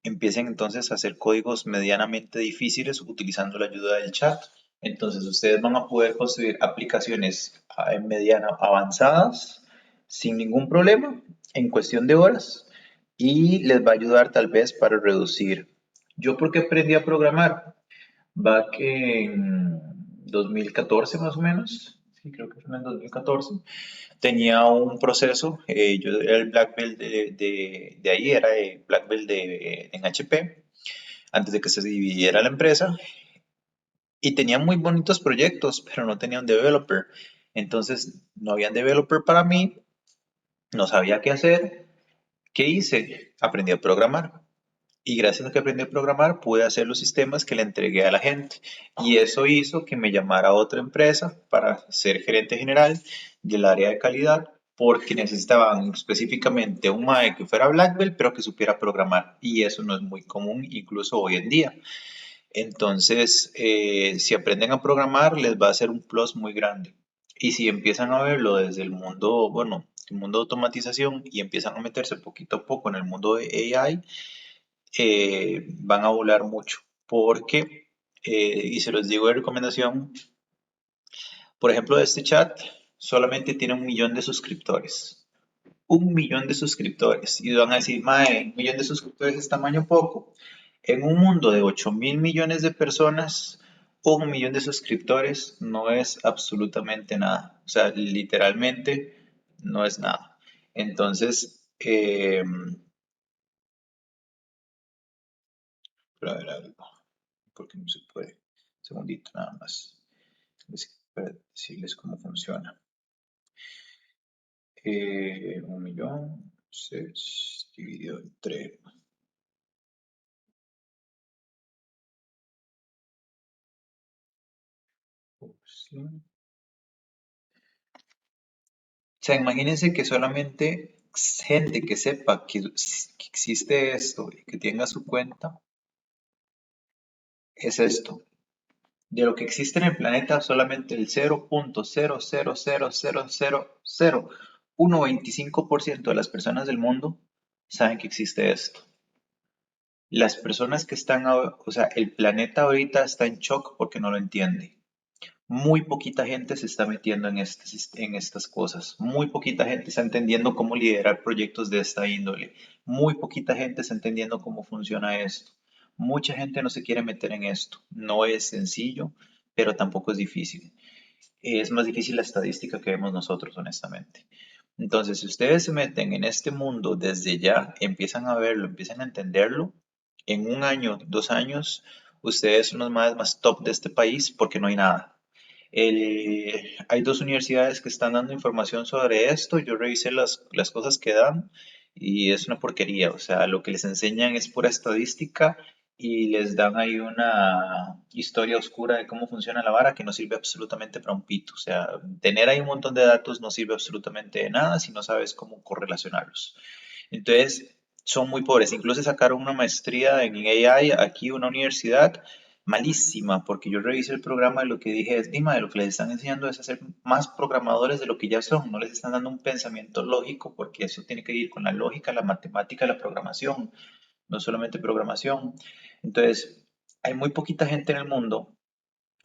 Speaker 1: empiecen entonces a hacer códigos medianamente difíciles utilizando la ayuda del chat. Entonces ustedes van a poder construir aplicaciones en mediano avanzadas sin ningún problema en cuestión de horas y les va a ayudar tal vez para reducir. ¿Yo por qué aprendí a programar? Va que en 2014 más o menos, sí creo que fue en el 2014, tenía un proceso, yo era el Black Belt de ahí, era el Black Belt en HP, antes de que se dividiera la empresa, y tenía muy bonitos proyectos, pero no tenía un developer. Entonces, no había un developer para mí, no sabía qué hacer. ¿Qué hice? Aprendí a programar. Y gracias a que aprendí a programar, pude hacer los sistemas que le entregué a la gente. Y eso hizo que me llamara a otra empresa para ser gerente general del área de calidad, porque necesitaban específicamente un MAE que fuera Black Belt, pero que supiera programar. Y eso no es muy común, incluso hoy en día. Entonces, si aprenden a programar, les va a ser un plus muy grande. Y si empiezan a verlo desde el mundo, bueno, el mundo de automatización y empiezan a meterse poquito a poco en el mundo de AI, van a volar mucho. Porque, y se los digo de recomendación, por ejemplo, este chat solamente tiene 1 millón de suscriptores. 1 millón de suscriptores. Y van a decir, mae, 1 millón de suscriptores es tamaño poco. En un mundo de 8.000 millones de personas, 1 millón de suscriptores no es absolutamente nada. O sea, literalmente no es nada. Entonces, a ver algo, porque no se puede. Un segundito nada más. Para decirles cómo funciona. 1 millón, 6 dividido entre. Sí. O sea, imagínense que solamente gente que sepa que existe esto y que tenga su cuenta, es esto. De lo que existe en el planeta, solamente el 0.000000125% de las personas del mundo saben que existe esto. Las personas que están, o sea, el planeta ahorita está en shock porque no lo entiende. Muy poquita gente se está metiendo en estas cosas. Muy poquita gente está entendiendo cómo liderar proyectos de esta índole. Muy poquita gente está entendiendo cómo funciona esto. Mucha gente no se quiere meter en esto. No es sencillo, pero tampoco es difícil. Es más difícil la estadística que vemos nosotros, honestamente. Entonces, si ustedes se meten en este mundo desde ya, empiezan a verlo, empiezan a entenderlo, en 1 año, 2 años, ustedes son los más top de este país porque no hay nada. Hay dos universidades que están dando información sobre esto. Yo revisé las cosas que dan y es una porquería. O sea, lo que les enseñan es pura estadística y les dan ahí una historia oscura de cómo funciona la vara que no sirve absolutamente para un pito. O sea, tener ahí un montón de datos no sirve absolutamente de nada si no sabes cómo correlacionarlos. Entonces, son muy pobres. Incluso sacaron una maestría en AI aquí, una universidad malísima, porque yo revisé el programa y lo que dije es, Dima, de lo que les están enseñando es hacer más programadores de lo que ya son, no les están dando un pensamiento lógico, porque eso tiene que ir con la lógica, la matemática, la programación, no solamente programación. Entonces, hay muy poquita gente en el mundo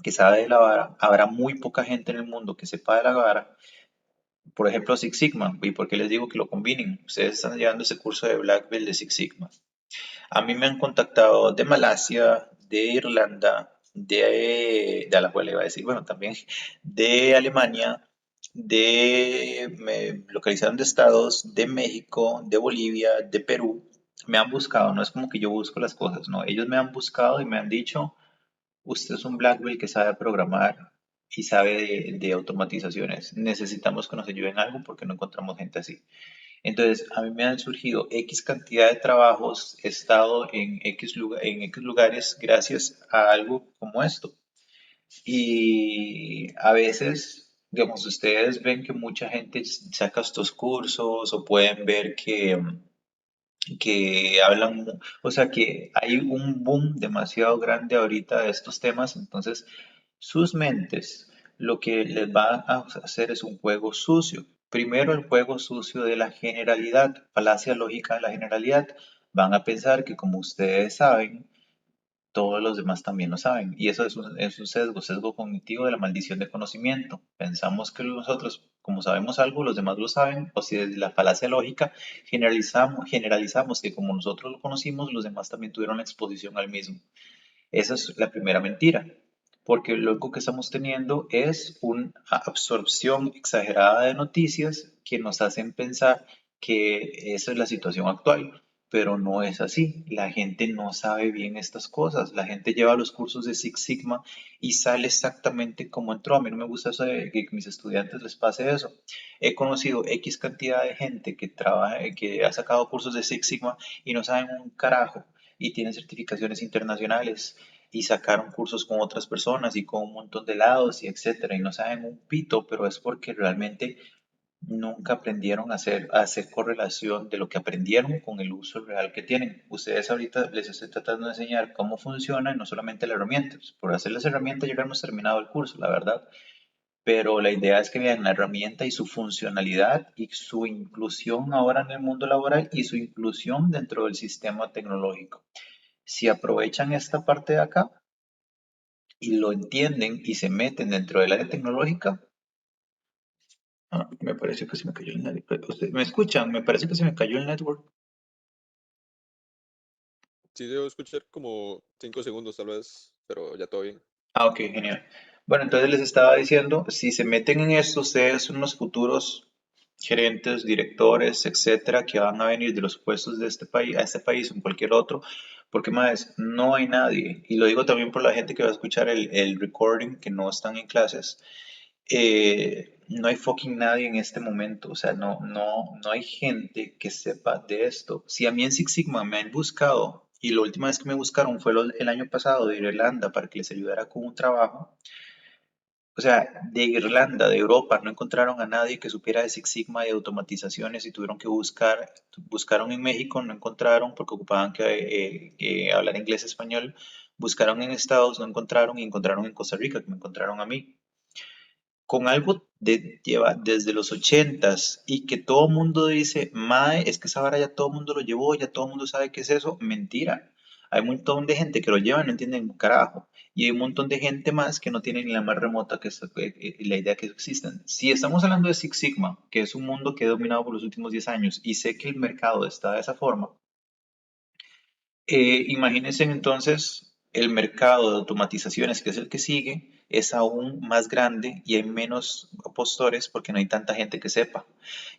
Speaker 1: que sabe de la vara, habrá muy poca gente en el mundo que sepa de la vara, por ejemplo, Six Sigma, ¿y por qué les digo que lo combinen? Ustedes están llevando ese curso de Black Belt de Six Sigma. A mí me han contactado de Malasia, de Irlanda, de Alajuela iba a decir, bueno, también de Alemania, me localizaron de estados, de México, de Bolivia, de Perú. Me han buscado, no es como que yo busco las cosas, no, ellos me han buscado y me han dicho, usted es un Black Belt que sabe programar y sabe de automatizaciones. Necesitamos que nos ayuden en algo porque no encontramos gente así. Entonces, a mí me han surgido X cantidad de trabajos, he estado en X lugares gracias a algo como esto. Y a veces, digamos, ustedes ven que mucha gente saca estos cursos o pueden ver que hablan, o sea, que hay un boom demasiado grande ahorita de estos temas, entonces sus mentes lo que les va a hacer es un juego sucio. Primero el juego sucio de la generalidad, falacia lógica de la generalidad. Van a pensar que como ustedes saben, todos los demás también lo saben. Y eso es un sesgo cognitivo de la maldición de conocimiento. Pensamos que nosotros, como sabemos algo, los demás lo saben, o si desde la falacia lógica generalizamos que como nosotros lo conocimos, los demás también tuvieron la exposición al mismo. Esa es la primera mentira, porque lo único que estamos teniendo es una absorción exagerada de noticias que nos hacen pensar que esa es la situación actual, pero no es así. La gente no sabe bien estas cosas. La gente lleva los cursos de Six Sigma y sale exactamente como entró. A mí no me gusta eso de que a mis estudiantes les pase eso. He conocido X cantidad de gente que trabaja, que ha sacado cursos de Six Sigma y no saben un carajo y tienen certificaciones internacionales y sacaron cursos con otras personas y con un montón de lados y etcétera y no saben un pito, pero es porque realmente nunca aprendieron a hacer correlación de lo que aprendieron con el uso real que tienen. Ustedes ahorita les estoy tratando de enseñar cómo funciona y no solamente la herramienta. Por hacer las herramientas ya hemos terminado el curso, la verdad, pero la idea es que vean la herramienta y su funcionalidad y su inclusión ahora en el mundo laboral y su inclusión dentro del sistema tecnológico. Si aprovechan esta parte de acá y lo entienden y se meten dentro del área tecnológica, me parece que se me cayó el network. ¿Me escuchan? Me parece que se me cayó el network.
Speaker 2: Sí, debo escuchar como 5 segundos tal vez, pero ya todo bien.
Speaker 1: Ok, genial. Bueno, entonces les estaba diciendo, si se meten en esto, ustedes son los futuros gerentes, directores, etcétera, que van a venir de los puestos de este país, a este país o en cualquier otro, porque más, no hay nadie, y lo digo también por la gente que va a escuchar el recording, que no están en clases, no hay fucking nadie en este momento, o sea, no hay gente que sepa de esto. Si a mí en Six Sigma me han buscado, y la última vez que me buscaron fue el año pasado de Irlanda para que les ayudara con un trabajo, o sea, de Irlanda, de Europa, no encontraron a nadie que supiera de Six Sigma y automatizaciones y tuvieron que buscaron en México, no encontraron porque ocupaban que hablar inglés español, buscaron en Estados, no encontraron y encontraron en Costa Rica, que me encontraron a mí con algo lleva desde los ochentas y que todo el mundo dice, Mae, es que esa vara ya todo el mundo lo llevó, ya todo el mundo sabe qué es eso, mentira. Hay un montón de gente que lo lleva y no entienden un carajo. Y hay un montón de gente más que no tiene ni la más remota la idea que existen. Si estamos hablando de Six Sigma, que es un mundo que he dominado por los últimos 10 años y sé que el mercado está de esa forma, imagínense entonces el mercado de automatizaciones, que es el que sigue, es aún más grande y hay menos postores porque no hay tanta gente que sepa.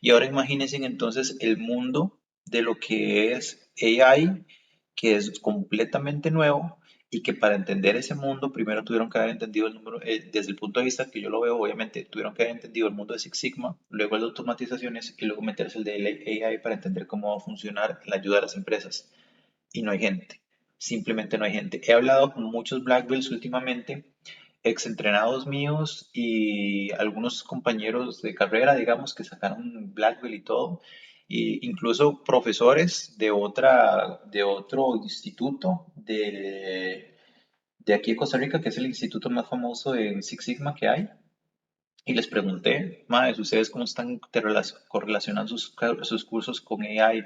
Speaker 1: Y ahora imagínense entonces el mundo de lo que es AI, que es completamente nuevo y que para entender ese mundo primero tuvieron que haber entendido el número, desde el punto de vista que yo lo veo, obviamente, tuvieron que haber entendido el mundo de Six Sigma, luego el de automatizaciones y luego meterse el de AI para entender cómo va a funcionar la ayuda a las empresas. Y no hay gente, simplemente no hay gente. He hablado con muchos Black Belts últimamente, ex entrenados míos y algunos compañeros de carrera, digamos, que sacaron Black Belt y todo, e incluso profesores de otro instituto de aquí de Costa Rica, que es el instituto más famoso en Six Sigma que hay. Y les pregunté, madres, ¿ustedes cómo están correlacionando sus cursos con AI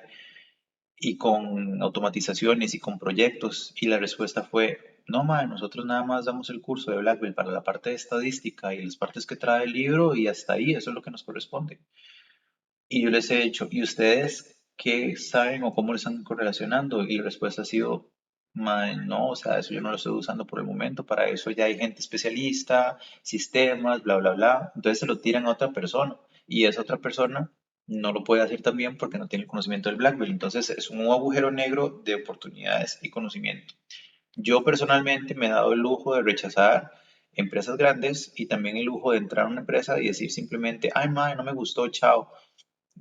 Speaker 1: y con automatizaciones y con proyectos? Y la respuesta fue, no, madre, nosotros nada más damos el curso de Black Belt para la parte de estadística y las partes que trae el libro y hasta ahí, eso es lo que nos corresponde. Y yo les he dicho, ¿y ustedes qué saben o cómo lo están correlacionando? Y la respuesta ha sido, "Mae, no, o sea, eso yo no lo estoy usando por el momento, para eso ya hay gente especialista, sistemas, bla, bla, bla". Entonces se lo tiran a otra persona y esa otra persona no lo puede hacer también porque no tiene el conocimiento del Black Belt. Entonces es un agujero negro de oportunidades y conocimiento. Yo personalmente me he dado el lujo de rechazar empresas grandes y también el lujo de entrar a una empresa y decir simplemente, ay, mae, no me gustó, chao.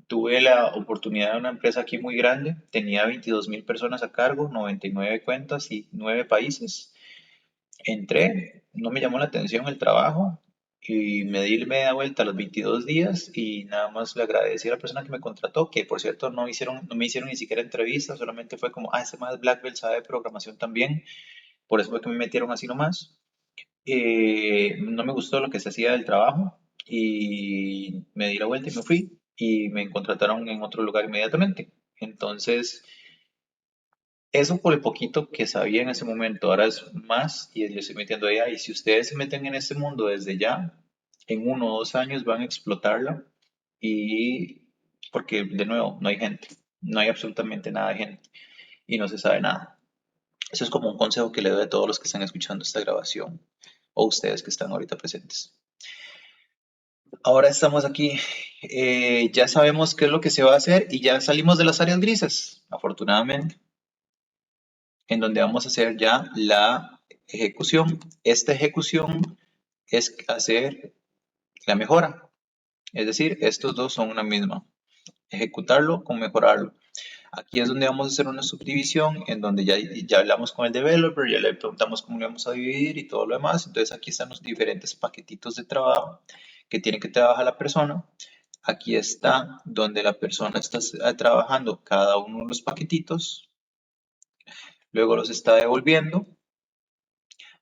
Speaker 1: Tuve la oportunidad de una empresa aquí muy grande, tenía 22.000 personas a cargo, 99 cuentas y 9 países. Entré, no me llamó la atención el trabajo y me di media vuelta a los 22 días y nada más le agradecí a la persona que me contrató, que por cierto no me hicieron ni siquiera entrevista, solamente fue como, ese más Black Belt sabe de programación también, por eso fue que me metieron así nomás. No me gustó lo que se hacía del trabajo y me di la vuelta y me fui y me contrataron en otro lugar inmediatamente. Entonces, eso por el poquito que sabía en ese momento, ahora es más y le estoy metiendo allá. Y si ustedes se meten en este mundo desde ya, en 1 o 2 años van a explotarla y porque de nuevo no hay gente, no hay absolutamente nada de gente y no se sabe nada. Eso es como un consejo que le doy a todos los que están escuchando esta grabación o ustedes que están ahorita presentes. Ahora estamos aquí, ya sabemos qué es lo que se va a hacer y ya salimos de las áreas grises, afortunadamente, en donde vamos a hacer ya la ejecución. Esta ejecución es hacer la mejora, es decir, estos dos son una misma, ejecutarlo con mejorarlo. Aquí es donde vamos a hacer una subdivisión en donde ya hablamos con el developer, ya le preguntamos cómo le vamos a dividir y todo lo demás. Entonces aquí están los diferentes paquetitos de trabajo que tiene que trabajar la persona. Aquí está donde la persona está trabajando cada uno de los paquetitos, luego los está devolviendo.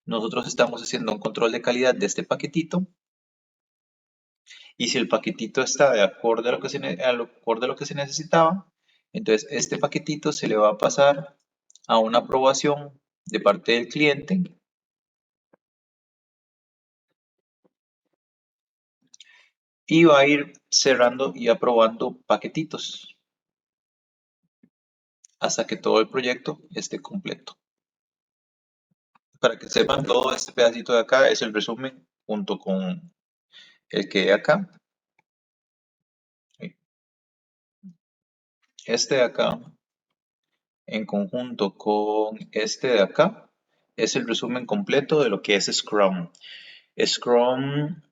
Speaker 1: Nosotros estamos haciendo un control de calidad de este paquetito y si el paquetito está de acuerdo a lo que se necesitaba, entonces este paquetito se le va a pasar a una aprobación de parte del cliente y va a ir cerrando y aprobando paquetitos hasta que todo el proyecto esté completo. Para que sepan, todo este pedacito de acá es el resumen junto con el que hay acá. Este de acá, en conjunto con este de acá, es el resumen completo de lo que es Scrum. Scrum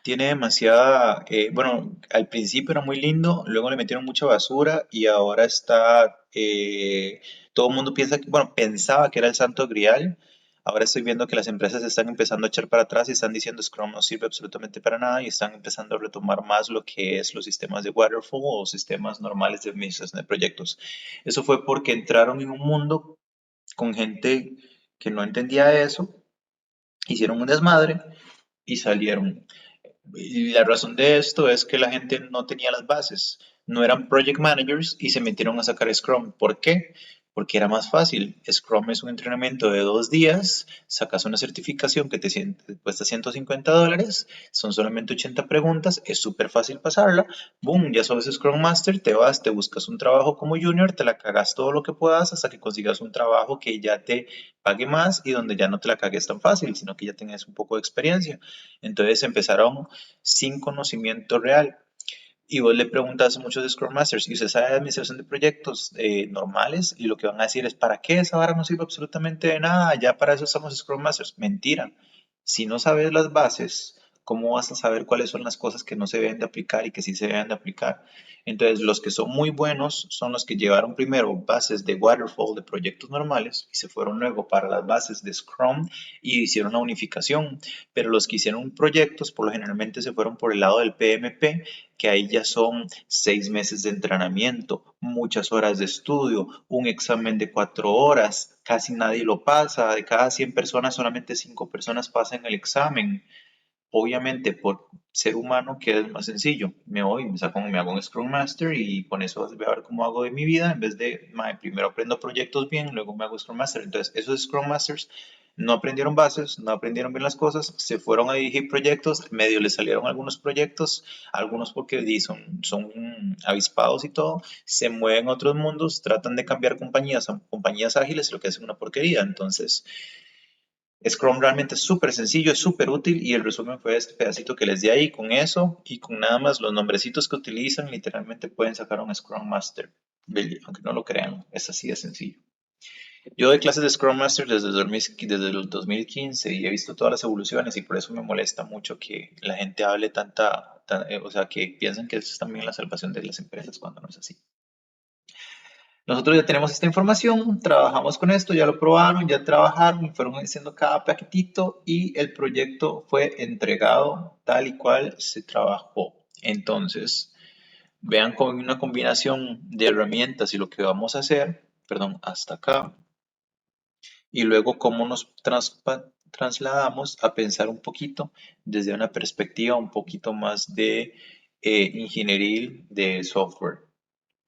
Speaker 1: tiene demasiada, bueno, al principio era muy lindo, luego le metieron mucha basura y ahora está, todo el mundo piensa, bueno, pensaba que era el santo grial. Ahora estoy viendo que las empresas están empezando a echar para atrás y están diciendo Scrum no sirve absolutamente para nada y están empezando a retomar más lo que es los sistemas de waterfall o sistemas normales de administración de proyectos. Eso fue porque entraron en un mundo con gente que no entendía eso, hicieron un desmadre y salieron. Y la razón de esto es que la gente no tenía las bases, no eran project managers y se metieron a sacar Scrum. ¿Por qué? Porque era más fácil. Scrum es un entrenamiento de 2 días, sacas una certificación que te cuesta $150, son solamente 80 preguntas, es súper fácil pasarla. Boom, ya sos Scrum Master, te vas, te buscas un trabajo como junior, te la cagas todo lo que puedas hasta que consigas un trabajo que ya te pague más y donde ya no te la cagues tan fácil, sino que ya tengas un poco de experiencia. Entonces empezaron sin conocimiento real. y vos le preguntas a muchos Scrum Masters, y usted sabe de administración de proyectos normales, y lo que van a decir es, ¿para qué esa vara no sirve absolutamente de nada? Ya para eso somos Scrum Masters. Mentira. Si no sabes las bases, ¿cómo vas a saber cuáles son las cosas que no se deben de aplicar y que sí se deben de aplicar? Entonces, los que son muy buenos son los que llevaron primero bases de Waterfall de proyectos normales y se fueron luego para las bases de Scrum y hicieron una unificación. Pero los que hicieron proyectos, por lo generalmente se fueron por el lado del PMP, que ahí ya son 6 meses de entrenamiento, muchas horas de estudio, un examen de 4 horas, casi nadie lo pasa, de cada 100 personas solamente 5 personas pasan el examen. Obviamente, por ser humano, ¿qué es más sencillo? Me voy, me hago un Scrum Master y con eso voy a ver cómo hago de mi vida, en vez de, primero aprendo proyectos bien, luego me hago Scrum Master. Entonces, esos Scrum Masters no aprendieron bases, no aprendieron bien las cosas, se fueron a dirigir proyectos, medio les salieron algunos proyectos, algunos porque son avispados y todo, se mueven a otros mundos, tratan de cambiar compañías a compañías ágiles, lo que es una porquería. Entonces, Scrum realmente es súper sencillo, es súper útil y el resumen fue este pedacito que les di ahí. Con eso y con nada más los nombrecitos que utilizan, literalmente pueden sacar un Scrum Master. Aunque no lo crean, es así de sencillo. Yo doy clases de Scrum Master desde el 2015 y he visto todas las evoluciones y por eso me molesta mucho que la gente hable o sea, que piensen que eso es también la salvación de las empresas cuando no es así. Nosotros ya tenemos esta información, trabajamos con esto, ya lo probaron, ya trabajaron, fueron haciendo cada paquetito y el proyecto fue entregado tal y cual se trabajó. Entonces, vean con una combinación de herramientas y lo que vamos a hacer, perdón, hasta acá, y luego cómo nos trasladamos a pensar un poquito desde una perspectiva un poquito más de ingeniería de software.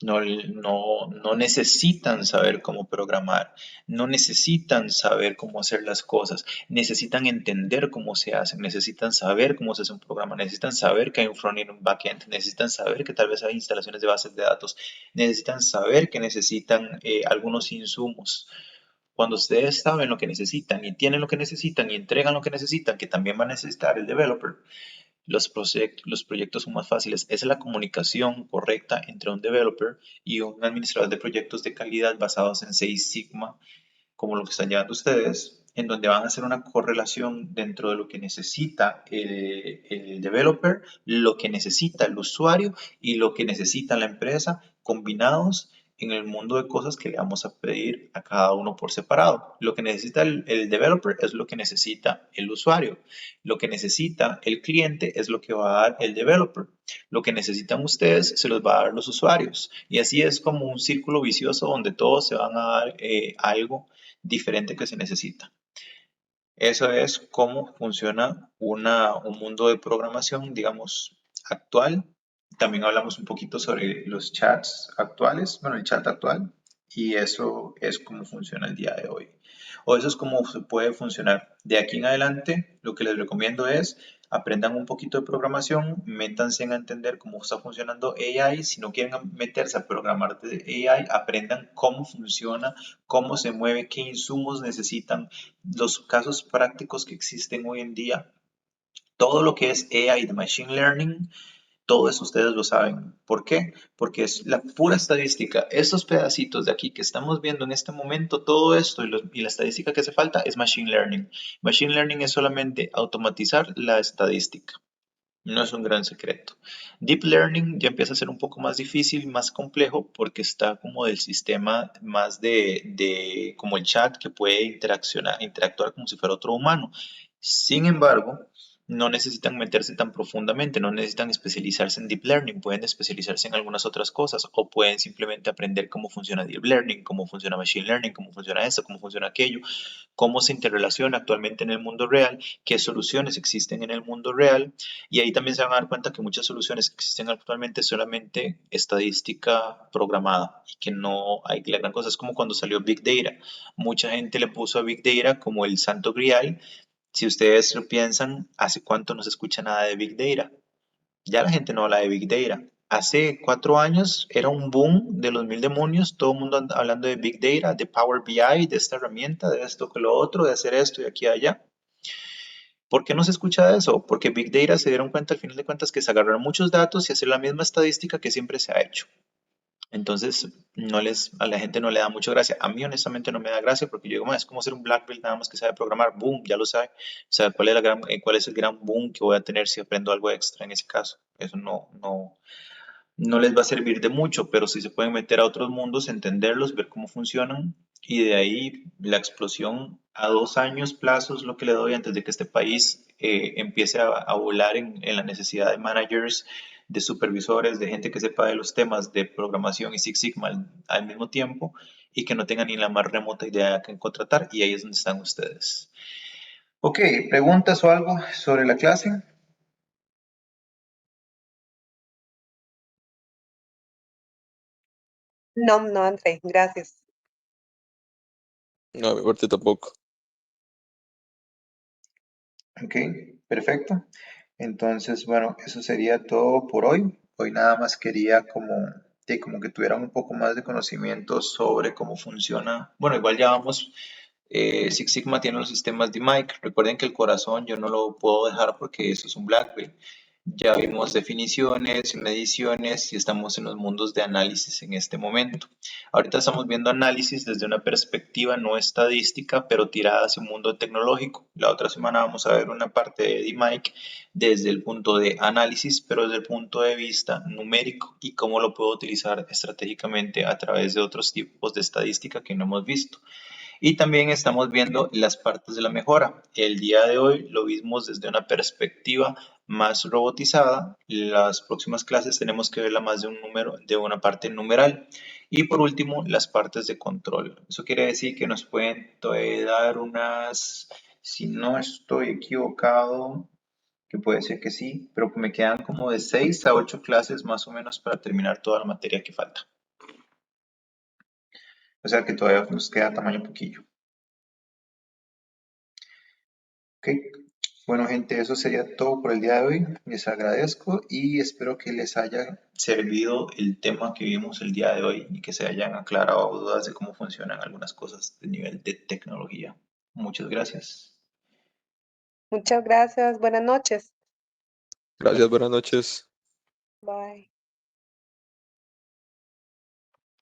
Speaker 1: No necesitan saber cómo programar, no necesitan saber cómo hacer las cosas, necesitan entender cómo se hacen, necesitan saber cómo se hace un programa, necesitan saber que hay un front-end y un back-end, necesitan saber que tal vez hay instalaciones de bases de datos, necesitan saber que necesitan algunos insumos. Cuando ustedes saben lo que necesitan y tienen lo que necesitan y entregan lo que necesitan, que también va a necesitar el developer, los proyectos son más fáciles. Es la comunicación correcta entre un developer y un administrador de proyectos de calidad basados en Six Sigma, como lo que están llevando ustedes, en donde van a hacer una correlación dentro de lo que necesita el developer, lo que necesita el usuario y lo que necesita la empresa, combinados en el mundo de cosas que le vamos a pedir a cada uno por separado. Lo que necesita el developer es lo que necesita el usuario. Lo que necesita el cliente es lo que va a dar el developer. Lo que necesitan ustedes se los va a dar los usuarios. Y así es como un círculo vicioso donde todos se van a dar algo diferente que se necesita. Eso es cómo funciona un mundo de programación, digamos, actual. También hablamos un poquito sobre los chats actuales, bueno, el chat actual, y eso es cómo funciona el día de hoy. O eso es cómo se puede funcionar. De aquí en adelante, lo que les recomiendo es aprendan un poquito de programación, métanse a entender cómo está funcionando AI. Si no quieren meterse a programar de AI, aprendan cómo funciona, cómo se mueve, qué insumos necesitan, los casos prácticos que existen hoy en día. Todo lo que es AI de Machine Learning, todo eso ustedes lo saben. ¿Por qué? Porque es la pura estadística. Estos pedacitos de aquí que estamos viendo en este momento, todo esto y la estadística que hace falta es Machine Learning. Machine Learning es solamente automatizar la estadística. No es un gran secreto. Deep Learning ya empieza a ser un poco más difícil, más complejo, porque está como del sistema más de como el chat que puede interactuar como si fuera otro humano. Sin embargo, no necesitan meterse tan profundamente, no necesitan especializarse en Deep Learning, pueden especializarse en algunas otras cosas o pueden simplemente aprender cómo funciona Deep Learning, cómo funciona Machine Learning, cómo funciona esto, cómo funciona aquello, cómo se interrelaciona actualmente en el mundo real, qué soluciones existen en el mundo real, y ahí también se van a dar cuenta que muchas soluciones que existen actualmente es solamente estadística programada y que no hay la gran cosa. Es como cuando salió Big Data. Mucha gente le puso a Big Data como el santo grial. Si ustedes lo piensan, ¿hace cuánto no se escucha nada de Big Data? Ya la gente no habla de Big Data. Hace 4 años era un boom de los mil demonios, todo el mundo hablando de Big Data, de Power BI, de esta herramienta, de esto que lo otro, de hacer esto y aquí y allá. ¿Por qué no se escucha de eso? Porque Big Data se dieron cuenta al final de cuentas que es agarrar muchos datos y hacer la misma estadística que siempre se ha hecho. Entonces, a la gente no le da mucha gracia. A mí, honestamente, no me da gracia porque yo digo, "Ma, es como ser un black belt nada más que sabe programar. Boom, ya lo sabe. O sea, ¿cuál es el gran boom que voy a tener si aprendo algo extra en ese caso? Eso no les va a servir de mucho, pero si se pueden meter a otros mundos, entenderlos, ver cómo funcionan y de ahí la explosión a 2 años plazo es lo que le doy antes de que este país empiece a volar en la necesidad de managers, de supervisores, de gente que sepa de los temas de programación y Six Sigma al mismo tiempo y que no tengan ni la más remota idea de quién contratar y ahí es donde están ustedes. Ok, ¿preguntas o algo sobre la clase?
Speaker 3: No, no, André, gracias.
Speaker 2: No, a mi parte tampoco.
Speaker 1: Ok, perfecto. Entonces, bueno, eso sería todo por hoy. Hoy nada más quería como que tuvieran un poco más de conocimiento sobre cómo funciona. Bueno, igual ya vamos, Six Sigma tiene los sistemas de mic. Recuerden que el corazón yo no lo puedo dejar porque eso es un black belt. Ya vimos definiciones, mediciones y estamos en los mundos de análisis en este momento. Ahorita estamos viendo análisis desde una perspectiva no estadística, pero tirada hacia un mundo tecnológico. La otra semana vamos a ver una parte de DMIC desde el punto de análisis, pero desde el punto de vista numérico y cómo lo puedo utilizar estratégicamente a través de otros tipos de estadística que no hemos visto. Y también estamos viendo las partes de la mejora. El día de hoy lo vimos desde una perspectiva más robotizada. Las próximas clases tenemos que verla más de una parte numeral. Y por último, las partes de control. Eso quiere decir que nos pueden dar unas, si no estoy equivocado, que puede ser que sí, pero me quedan como de 6 a 8 clases más o menos para terminar toda la materia que falta. O sea que todavía nos queda tamaño poquillo. Ok, bueno gente, eso sería todo por el día de hoy. Les agradezco y espero que les haya servido el tema que vimos el día de hoy y que se hayan aclarado dudas de cómo funcionan algunas cosas de nivel de tecnología. Muchas gracias.
Speaker 3: Muchas gracias. Buenas noches.
Speaker 2: Gracias, buenas noches.
Speaker 3: Bye.